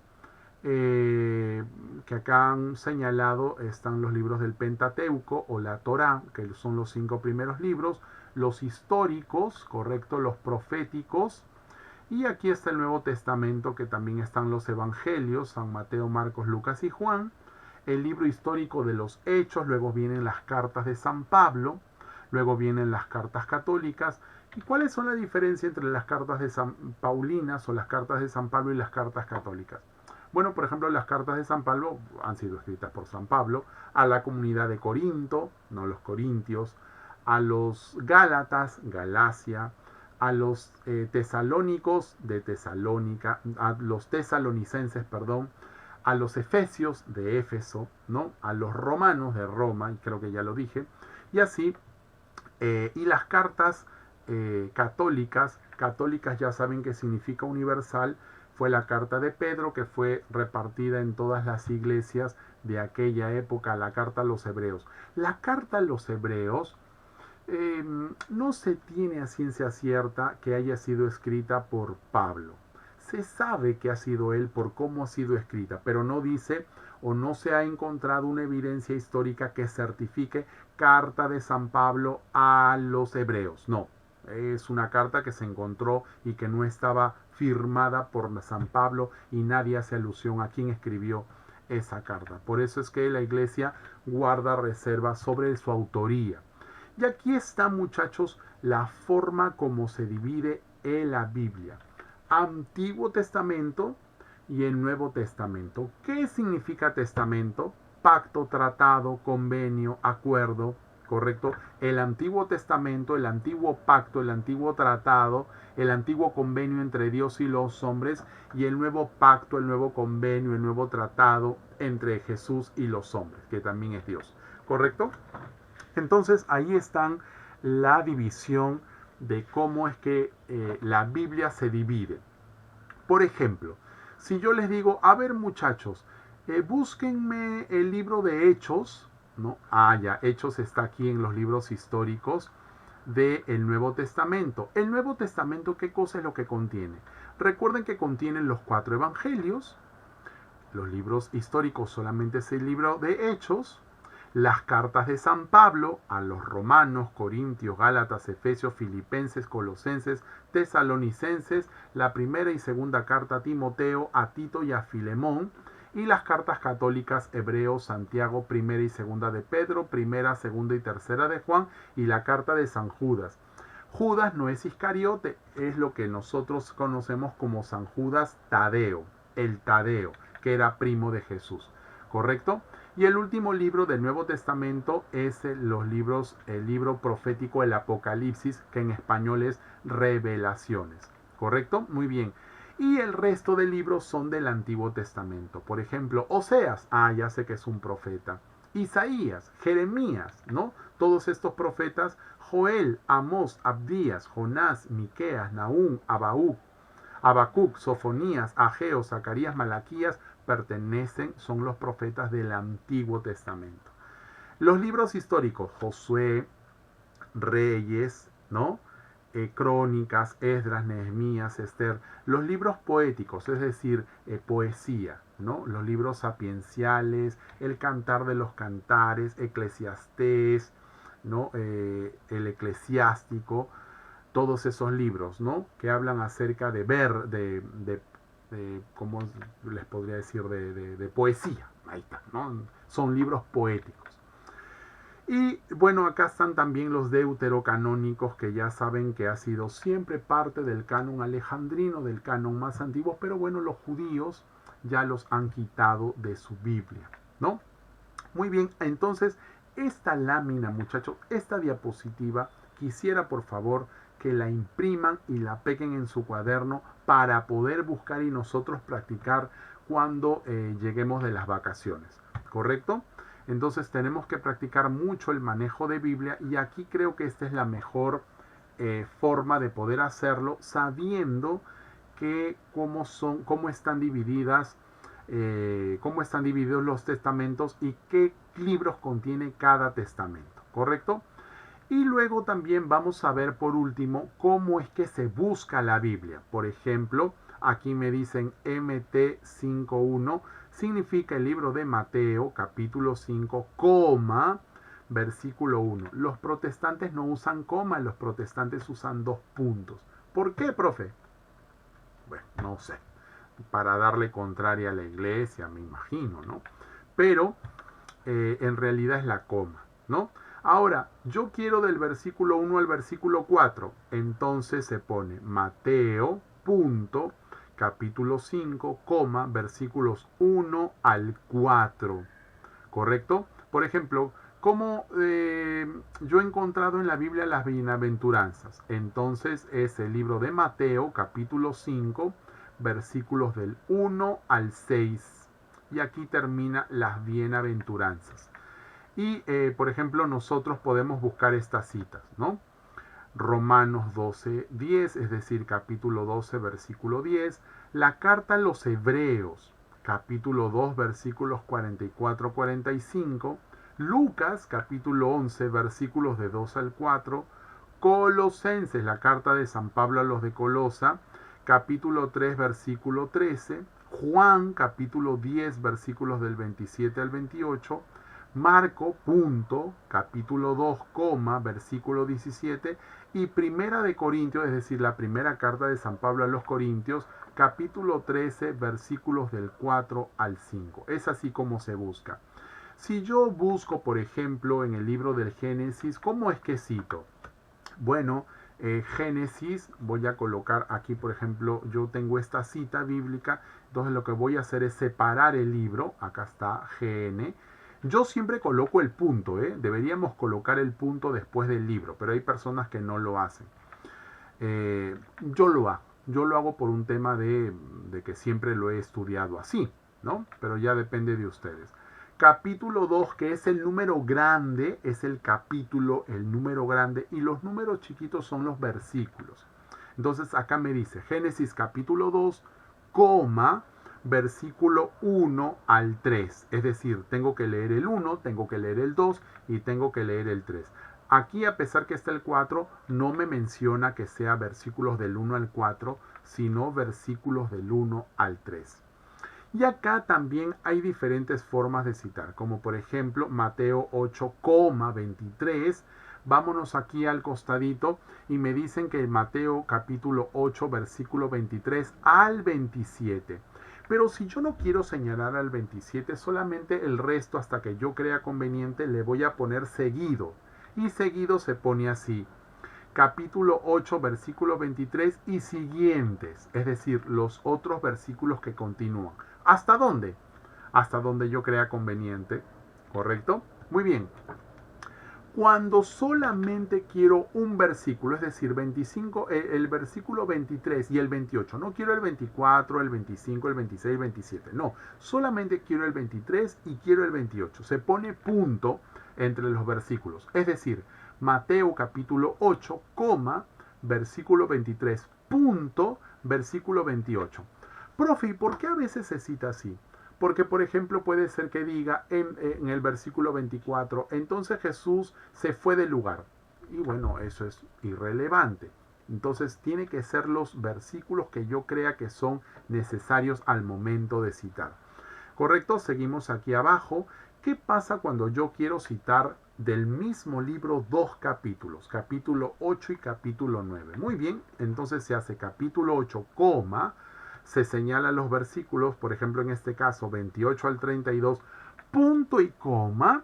que acá han señalado están los libros del Pentateuco o la Torá, que son los 5 primeros libros, los históricos, correcto, los proféticos, y aquí está el Nuevo Testamento, que también están los evangelios, San Mateo, Marcos, Lucas y Juan, el libro histórico de los Hechos, luego vienen las cartas de San Pablo, luego vienen las cartas católicas. ¿Y cuáles son la diferencia entre las cartas de San Paulinas o las cartas de San Pablo y las cartas católicas? Bueno, por ejemplo, las cartas de San Pablo han sido escritas por San Pablo a la comunidad de Corinto, no los corintios, a los Gálatas, Galacia, a los tesalónicos de Tesalónica, a los tesalonicenses, perdón, a los efesios de Éfeso, ¿no?, a los romanos de Roma, y creo que ya lo dije, y así, y las cartas católicas ya saben que significa universal, fue la carta de Pedro, que fue repartida en todas las iglesias de aquella época, la carta a los hebreos. La carta a los hebreos no se tiene a ciencia cierta que haya sido escrita por Pablo. Se sabe que ha sido él por cómo ha sido escrita, pero no dice o no se ha encontrado una evidencia histórica que certifique carta de San Pablo a los hebreos. No, es una carta que se encontró y que no estaba firmada por San Pablo y nadie hace alusión a quién escribió esa carta. Por eso es que la iglesia guarda reserva sobre su autoría. Y aquí está, muchachos, la forma como se divide en la Biblia. Antiguo Testamento y el Nuevo Testamento. ¿Qué significa testamento? Pacto, tratado, convenio, acuerdo, ¿correcto? El Antiguo Testamento, el Antiguo Pacto, el Antiguo Tratado, el Antiguo Convenio entre Dios y los hombres, y el Nuevo Pacto, el Nuevo Convenio, el Nuevo Tratado entre Jesús y los hombres, que también es Dios, ¿correcto? Entonces ahí están la división de cómo es que la Biblia se divide. Por ejemplo, si yo les digo, a ver muchachos, búsquenme el libro de Hechos, ¿no? Ya, Hechos está aquí en los libros históricos del Nuevo Testamento. El Nuevo Testamento, ¿qué cosa es lo que contiene? Recuerden que contienen los 4 evangelios, los libros históricos solamente es el libro de Hechos, las cartas de San Pablo a los romanos, corintios, gálatas, efesios, filipenses, colosenses, tesalonicenses, la primera y segunda carta a Timoteo, a Tito y a Filemón, y las cartas católicas hebreos, Santiago, primera y segunda de Pedro, primera, segunda y tercera de Juan, y la carta de San Judas. Judas no es Iscariote, es lo que nosotros conocemos como San Judas Tadeo, el Tadeo, que era primo de Jesús, ¿correcto? Y el último libro del Nuevo Testamento es el libro profético, el Apocalipsis, que en español es Revelaciones. ¿Correcto? Muy bien. Y el resto de libros son del Antiguo Testamento. Por ejemplo, Oseas, ya sé que es un profeta. Isaías, Jeremías, ¿no? Todos estos profetas, Joel, Amós, Abdías, Jonás, Miqueas, Nahum, Habacuc, Sofonías, Ageo, Zacarías, Malaquías, son los profetas del Antiguo Testamento. Los libros históricos, Josué, Reyes, ¿no? Crónicas, Esdras, Nehemías, Esther. Los libros poéticos, es decir, poesía, ¿no? Los libros sapienciales, el Cantar de los Cantares, Eclesiastés, ¿no? El Eclesiástico, todos esos libros, ¿no? Que hablan acerca de ¿cómo les podría decir? De poesía. Ahí está, ¿no? Son libros poéticos. Y bueno, acá están también los deuterocanónicos, que ya saben que ha sido siempre parte del canon alejandrino, del canon más antiguo, pero bueno, los judíos ya los han quitado de su Biblia, ¿no? Muy bien, entonces esta lámina, muchachos, esta diapositiva, quisiera por favor que la impriman y la peguen en su cuaderno para poder buscar y nosotros practicar cuando lleguemos de las vacaciones, ¿correcto? Entonces tenemos que practicar mucho el manejo de Biblia y aquí creo que esta es la mejor forma de poder hacerlo sabiendo que cómo están divididas cómo están divididos los testamentos y qué libros contiene cada testamento, ¿correcto? Y luego también vamos a ver por último cómo es que se busca la Biblia. Por ejemplo, aquí me dicen MT51 significa el libro de Mateo, capítulo 5, coma, versículo 1. Los protestantes no usan coma, los protestantes usan dos puntos. ¿Por qué, profe? Bueno, no sé, para darle contraria a la iglesia, me imagino, ¿no? Pero en realidad es la coma, ¿no? Ahora, yo quiero del versículo 1 al versículo 4, entonces se pone Mateo, punto, capítulo 5, coma, versículos 1 al 4, ¿correcto? Por ejemplo, como yo he encontrado en la Biblia las bienaventuranzas, entonces es el libro de Mateo, capítulo 5, versículos del 1 al 6. Y aquí termina las bienaventuranzas. Y, por ejemplo, nosotros podemos buscar estas citas, ¿no? Romanos 12, 10, es decir, capítulo 12, versículo 10. La carta a los Hebreos, capítulo 2, versículos 44, 45. Lucas, capítulo 11, versículos de 2 al 4. Colosenses, la carta de San Pablo a los de Colosa, capítulo 3, versículo 13. Juan, capítulo 10, versículos del 27 al 28. Marco, punto, capítulo 2, coma, versículo 17. Y Primera de Corintios, es decir, la primera carta de San Pablo a los Corintios, capítulo 13, versículos del 4 al 5. Es así como se busca. Si yo busco, por ejemplo, en el libro del Génesis, ¿cómo es que cito? Bueno, Génesis, voy a colocar aquí, por ejemplo, yo tengo esta cita bíblica, entonces lo que voy a hacer es separar el libro, acá está GN. Yo siempre coloco el punto, deberíamos colocar el punto después del libro, pero hay personas que no lo hacen. Yo lo hago por un tema de que siempre lo he estudiado así, ¿no? Pero ya depende de ustedes. Capítulo 2, que es el número grande, es el capítulo, el número grande, y los números chiquitos son los versículos. Entonces acá me dice Génesis capítulo 2, coma, versículo 1 al 3. Es decir, tengo que leer el 1, tengo que leer el 2 y tengo que leer el 3. Aquí, a pesar que está el 4, no me menciona que sea versículos del 1 al 4, sino versículos del 1 al 3. Y acá también hay diferentes formas de citar, como por ejemplo Mateo 8,23. Vámonos aquí al costadito y me dicen que Mateo capítulo 8, versículo 23 al 27. Pero si yo no quiero señalar al 27, solamente el resto hasta que yo crea conveniente le voy a poner seguido. Y seguido se pone así: capítulo 8, versículo 23 y siguientes, es decir, los otros versículos que continúan. ¿Hasta dónde? Hasta donde yo crea conveniente, ¿correcto? Muy bien. Cuando solamente quiero un versículo, es decir, 25, el versículo 23 y el 28, no quiero el 24, el 25, el 26, el 27, no, solamente quiero el 23 y quiero el 28. Se pone punto entre los versículos, es decir, Mateo capítulo 8, versículo 23, punto, versículo 28. Profe, ¿por qué a veces se cita así? Porque, por ejemplo, puede ser que diga en el versículo 24, entonces Jesús se fue del lugar. Y bueno, eso es irrelevante. Entonces, tiene que ser los versículos que yo crea que son necesarios al momento de citar. ¿Correcto? Seguimos aquí abajo. ¿Qué pasa cuando yo quiero citar del mismo libro dos capítulos? Capítulo 8 y capítulo 9. Muy bien, entonces se hace capítulo 8, se señalan los versículos, por ejemplo en este caso 28 al 32, punto y coma,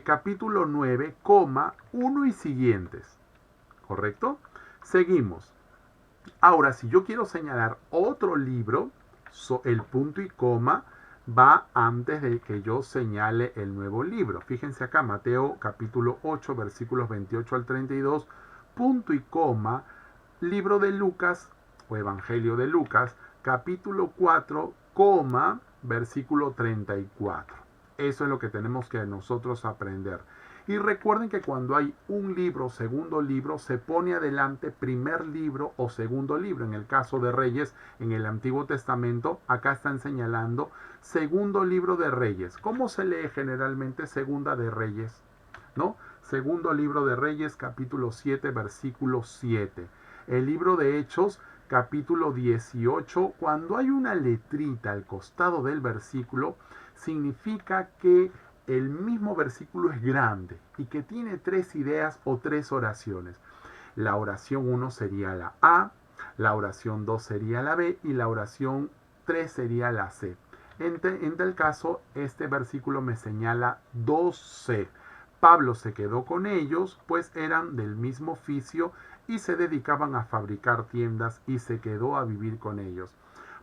capítulo 9, 1 y siguientes. ¿Correcto? Seguimos. Ahora, si yo quiero señalar otro libro, el punto y coma va antes de que yo señale el nuevo libro. Fíjense acá, Mateo capítulo 8, versículos 28 al 32, punto y coma, libro de Lucas o Evangelio de Lucas, capítulo 4, coma, versículo 34. Eso es lo que tenemos que nosotros aprender. Y recuerden que cuando hay un libro, segundo libro, se pone adelante primer libro o segundo libro. En el caso de Reyes, en el Antiguo Testamento, acá están señalando segundo libro de Reyes. ¿Cómo se lee generalmente segunda de Reyes? ¿No? Segundo libro de Reyes, capítulo 7, versículo 7. El libro de Hechos, capítulo 18, cuando hay una letrita al costado del versículo, significa que el mismo versículo es grande y que tiene tres ideas o tres oraciones. La oración 1 sería la A, la oración 2 sería la B y la oración 3 sería la C. En tal caso, este versículo me señala 2C. Pablo se quedó con ellos, pues eran del mismo oficio y se dedicaban a fabricar tiendas y se quedó a vivir con ellos.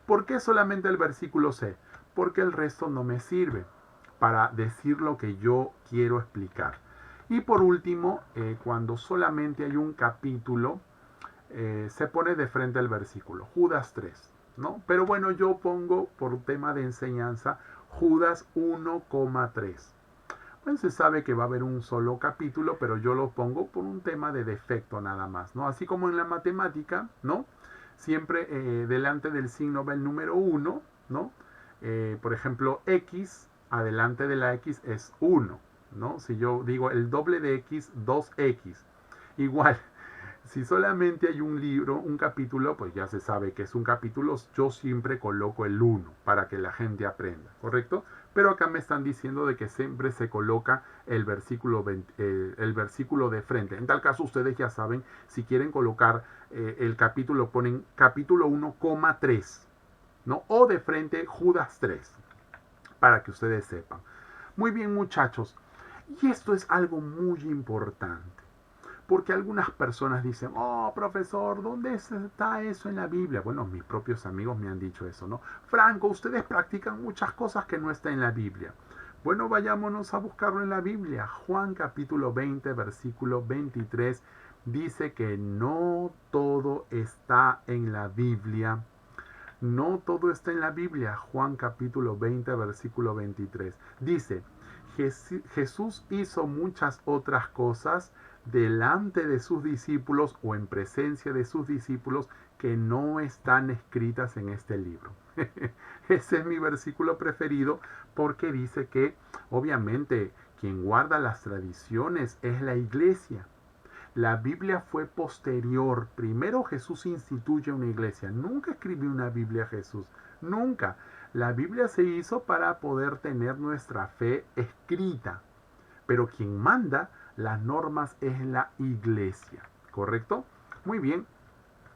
¿Por qué solamente el versículo C? Porque el resto no me sirve para decir lo que yo quiero explicar. Y por último, cuando solamente hay un capítulo, se pone de frente el versículo, Judas 3, ¿no? Pero bueno, yo pongo por tema de enseñanza Judas 1,3. Bueno, se sabe que va a haber un solo capítulo, pero yo lo pongo por un tema de defecto nada más, ¿no? Así como en la matemática, ¿no? Siempre delante del signo va el número 1, ¿no? Por ejemplo, X, adelante de la X es 1, ¿no? Si yo digo el doble de X, 2X. Igual, si solamente hay un libro, un capítulo, pues ya se sabe que es un capítulo, yo siempre coloco el 1 para que la gente aprenda, ¿correcto? Pero acá me están diciendo de que siempre se coloca el versículo de frente. En tal caso, ustedes ya saben, si quieren colocar el capítulo, ponen capítulo 1,3, ¿no? O de frente Judas 3, para que ustedes sepan. Muy bien, muchachos. Y esto es algo muy importante. Porque algunas personas dicen, oh, profesor, ¿dónde está eso en la Biblia? Bueno, mis propios amigos me han dicho eso, ¿no? Franco, ustedes practican muchas cosas que no están en la Biblia. Bueno, vayámonos a buscarlo en la Biblia. Juan capítulo 20, versículo 23, dice que no todo está en la Biblia. No todo está en la Biblia. Juan capítulo 20, versículo 23. Dice, Jesús hizo muchas otras cosas delante de sus discípulos o en presencia de sus discípulos que no están escritas en este libro. Ese es mi versículo preferido porque dice que obviamente quien guarda las tradiciones es la iglesia. La Biblia fue posterior. Primero Jesús instituye una iglesia. Nunca escribió una Biblia Jesús. Nunca. La Biblia se hizo para poder tener nuestra fe escrita. Pero quien manda las normas es la iglesia. ¿Correcto? Muy bien.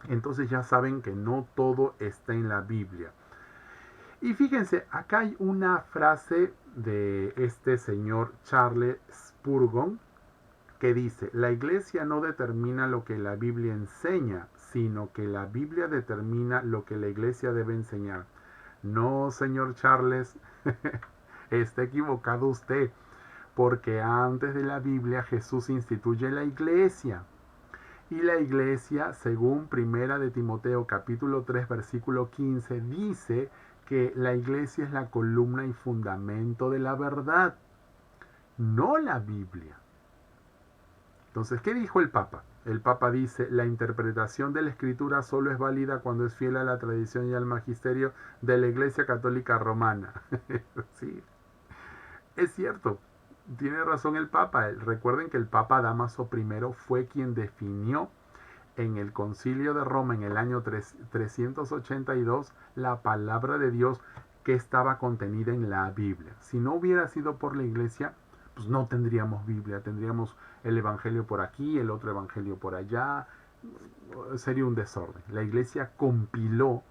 Entonces ya saben que no todo está en la Biblia. Y fíjense, acá hay una frase de este señor Charles Spurgeon que dice, la iglesia no determina lo que la Biblia enseña, sino que la Biblia determina lo que la iglesia debe enseñar. No, señor Charles, está equivocado usted, porque antes de la Biblia Jesús instituye la iglesia. Y la iglesia, según Primera de Timoteo capítulo 3 versículo 15, dice que la iglesia es la columna y fundamento de la verdad, no la Biblia. Entonces, ¿qué dijo el Papa? El Papa dice, la interpretación de la Escritura solo es válida cuando es fiel a la tradición y al magisterio de la Iglesia Católica Romana. Sí, es cierto, tiene razón el Papa. Recuerden que el Papa Dámaso I fue quien definió en el Concilio de Roma en el año 382 la palabra de Dios que estaba contenida en la Biblia. Si no hubiera sido por la Iglesia, pues no tendríamos Biblia, tendríamos el Evangelio por aquí, el otro Evangelio por allá, sería un desorden. La Iglesia compiló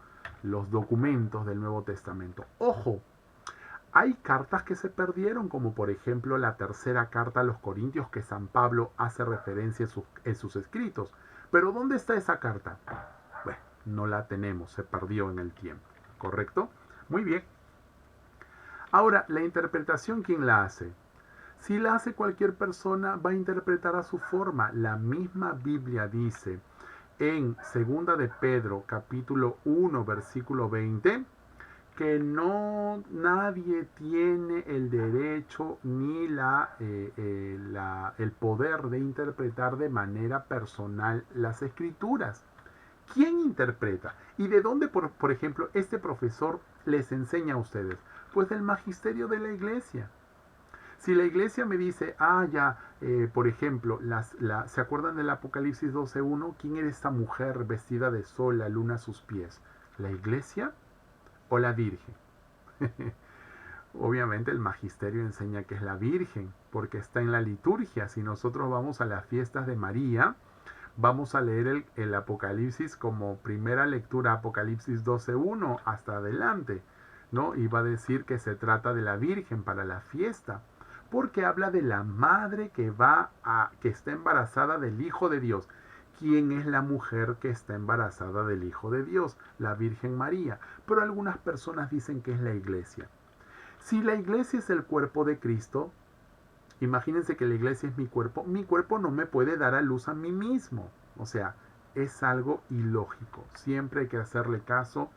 los documentos del Nuevo Testamento. Ojo, Hay cartas que se perdieron, como por ejemplo la tercera carta a los Corintios que San Pablo hace referencia en sus escritos. Pero ¿dónde está esa carta? Bueno, no la tenemos, se perdió en el tiempo, ¿correcto? Muy bien. Ahora, la interpretación, ¿quién la hace? Si la hace cualquier persona, va a interpretar a su forma. La misma Biblia dice en 2 de Pedro, capítulo 1, versículo 20, que no nadie tiene el derecho ni el poder de interpretar de manera personal las escrituras. ¿Quién interpreta? ¿Y de dónde, por ejemplo, este profesor les enseña a ustedes? Pues del magisterio de la iglesia. Si la iglesia me dice, por ejemplo, ¿se acuerdan del Apocalipsis 12.1? ¿Quién era esta mujer vestida de sol, la luna a sus pies? ¿La iglesia o la Virgen? Obviamente el magisterio enseña que es la Virgen, porque está en la liturgia. Si nosotros vamos a las fiestas de María, vamos a leer el Apocalipsis como primera lectura, Apocalipsis 12.1 hasta adelante, ¿no? Y va a decir que se trata de la Virgen para la fiesta, porque habla de la madre que está embarazada del Hijo de Dios. ¿Quién es la mujer que está embarazada del Hijo de Dios? La Virgen María. Pero algunas personas dicen que es la iglesia. Si la iglesia es el cuerpo de Cristo, imagínense que la iglesia es mi cuerpo no me puede dar a luz a mí mismo. O sea, es algo ilógico. Siempre hay que hacerle caso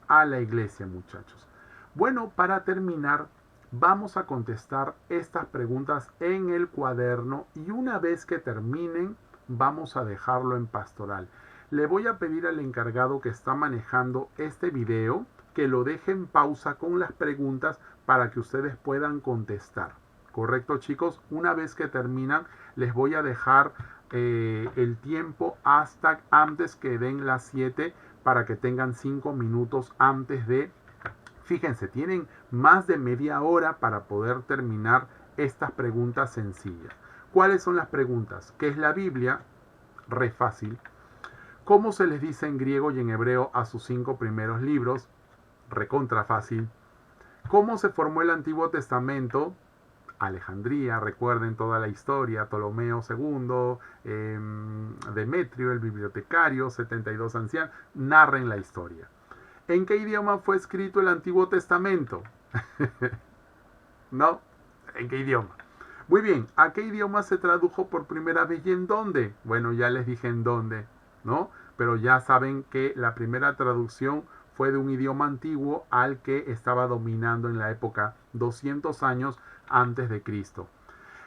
a la iglesia, muchachos. Bueno, para terminar, vamos a contestar estas preguntas en el cuaderno y una vez que terminen, vamos a dejarlo en pastoral. Le voy a pedir al encargado que está manejando este video que lo deje en pausa con las preguntas para que ustedes puedan contestar. ¿Correcto, chicos? Una vez que terminan, les voy a dejar el tiempo hasta antes que den las 7 para que tengan 5 minutos antes de... Fíjense, tienen más de media hora para poder terminar estas preguntas sencillas. ¿Cuáles son las preguntas? ¿Qué es la Biblia? Re fácil. ¿Cómo se les dice en griego y en hebreo a sus 5 primeros libros? Recontra fácil. ¿Cómo se formó el Antiguo Testamento? Alejandría, recuerden toda la historia, Ptolomeo II, Demetrio, el bibliotecario, 72 ancianos, narren la historia. ¿En qué idioma fue escrito el Antiguo Testamento? ¿No? ¿En qué idioma? Muy bien, ¿a qué idioma se tradujo por primera vez y en dónde? Bueno, ya les dije en dónde, ¿no? Pero ya saben que la primera traducción fue de un idioma antiguo al que estaba dominando en la época 200 años antes de Cristo.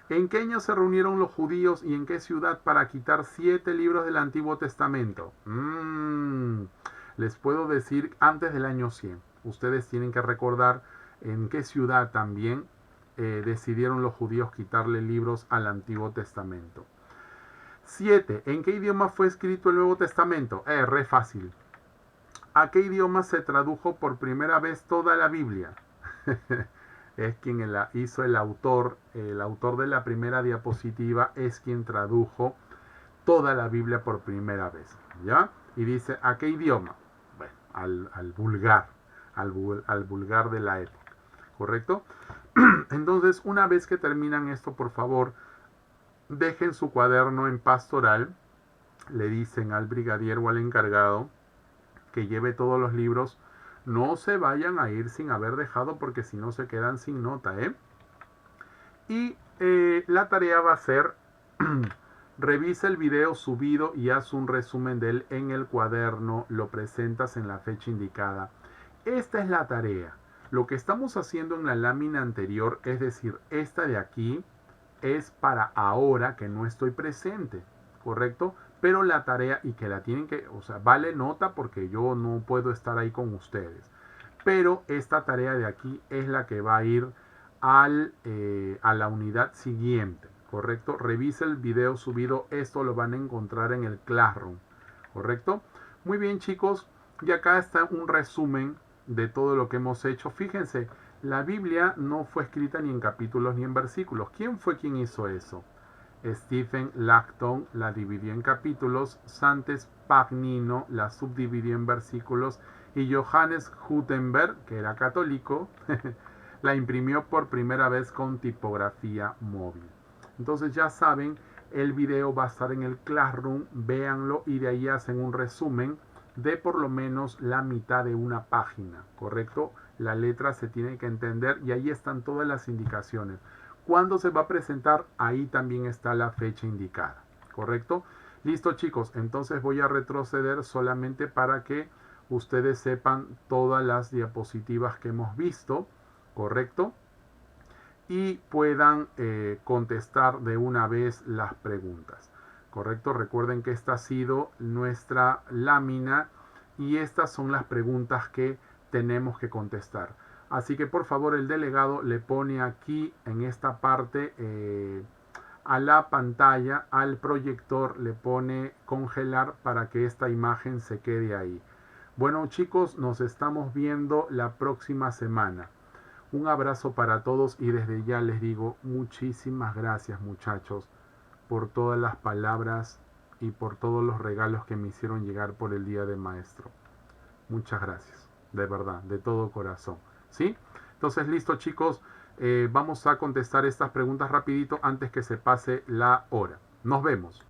¿En qué año se reunieron los judíos y en qué ciudad para quitar 7 libros del Antiguo Testamento? Les puedo decir antes del año 100. Ustedes tienen que recordar en qué ciudad también decidieron los judíos quitarle libros al Antiguo Testamento. 7. ¿En qué idioma fue escrito el Nuevo Testamento? Re fácil. ¿A qué idioma se tradujo por primera vez toda la Biblia? Es quien hizo el autor de la primera diapositiva es quien tradujo toda la Biblia por primera vez, ¿ya? Y dice, ¿a qué idioma? Bueno, al vulgar de la época, ¿correcto? Entonces, una vez que terminan esto, por favor, dejen su cuaderno en pastoral, le dicen al brigadier o al encargado que lleve todos los libros, no se vayan a ir sin haber dejado porque si no se quedan sin nota, ¿eh? Y la tarea va a ser, revisa el video subido y haz un resumen de él en el cuaderno, lo presentas en la fecha indicada. Esta es la tarea. Lo que estamos haciendo en la lámina anterior, es decir, esta de aquí, es para ahora que no estoy presente, ¿correcto? Pero la tarea, y que la tienen que, o sea, vale nota porque yo no puedo estar ahí con ustedes. Pero esta tarea de aquí es la que va a ir a la unidad siguiente, ¿correcto? Revisa el video subido, esto lo van a encontrar en el Classroom, ¿correcto? Muy bien, chicos, y acá está un resumen de todo lo que hemos hecho. Fíjense, la Biblia no fue escrita ni en capítulos ni en versículos. ¿Quién fue quien hizo eso? Stephen Langton la dividió en capítulos, Santes Pagnino la subdividió en versículos y Johannes Gutenberg, que era católico, la imprimió por primera vez con tipografía móvil. Entonces ya saben, el video va a estar en el Classroom, véanlo y de ahí hacen un resumen de por lo menos la mitad de una página, ¿correcto? La letra se tiene que entender y ahí están todas las indicaciones. ¿Cuándo se va a presentar? Ahí también está la fecha indicada, ¿correcto? Listo, chicos, entonces voy a retroceder solamente para que ustedes sepan todas las diapositivas que hemos visto, ¿correcto? Y puedan contestar de una vez las preguntas, ¿correcto? Recuerden que esta ha sido nuestra lámina y estas son las preguntas que tenemos que contestar. Así que por favor el delegado le pone aquí en esta parte a la pantalla, al proyector, le pone congelar para que esta imagen se quede ahí. Bueno, chicos, nos estamos viendo la próxima semana. Un abrazo para todos y desde ya les digo muchísimas gracias, muchachos, por todas las palabras y por todos los regalos que me hicieron llegar por el Día del Maestro. Muchas gracias, de verdad, de todo corazón. ¿Sí? Entonces, listo, chicos. Vamos a contestar estas preguntas rapidito antes que se pase la hora. Nos vemos.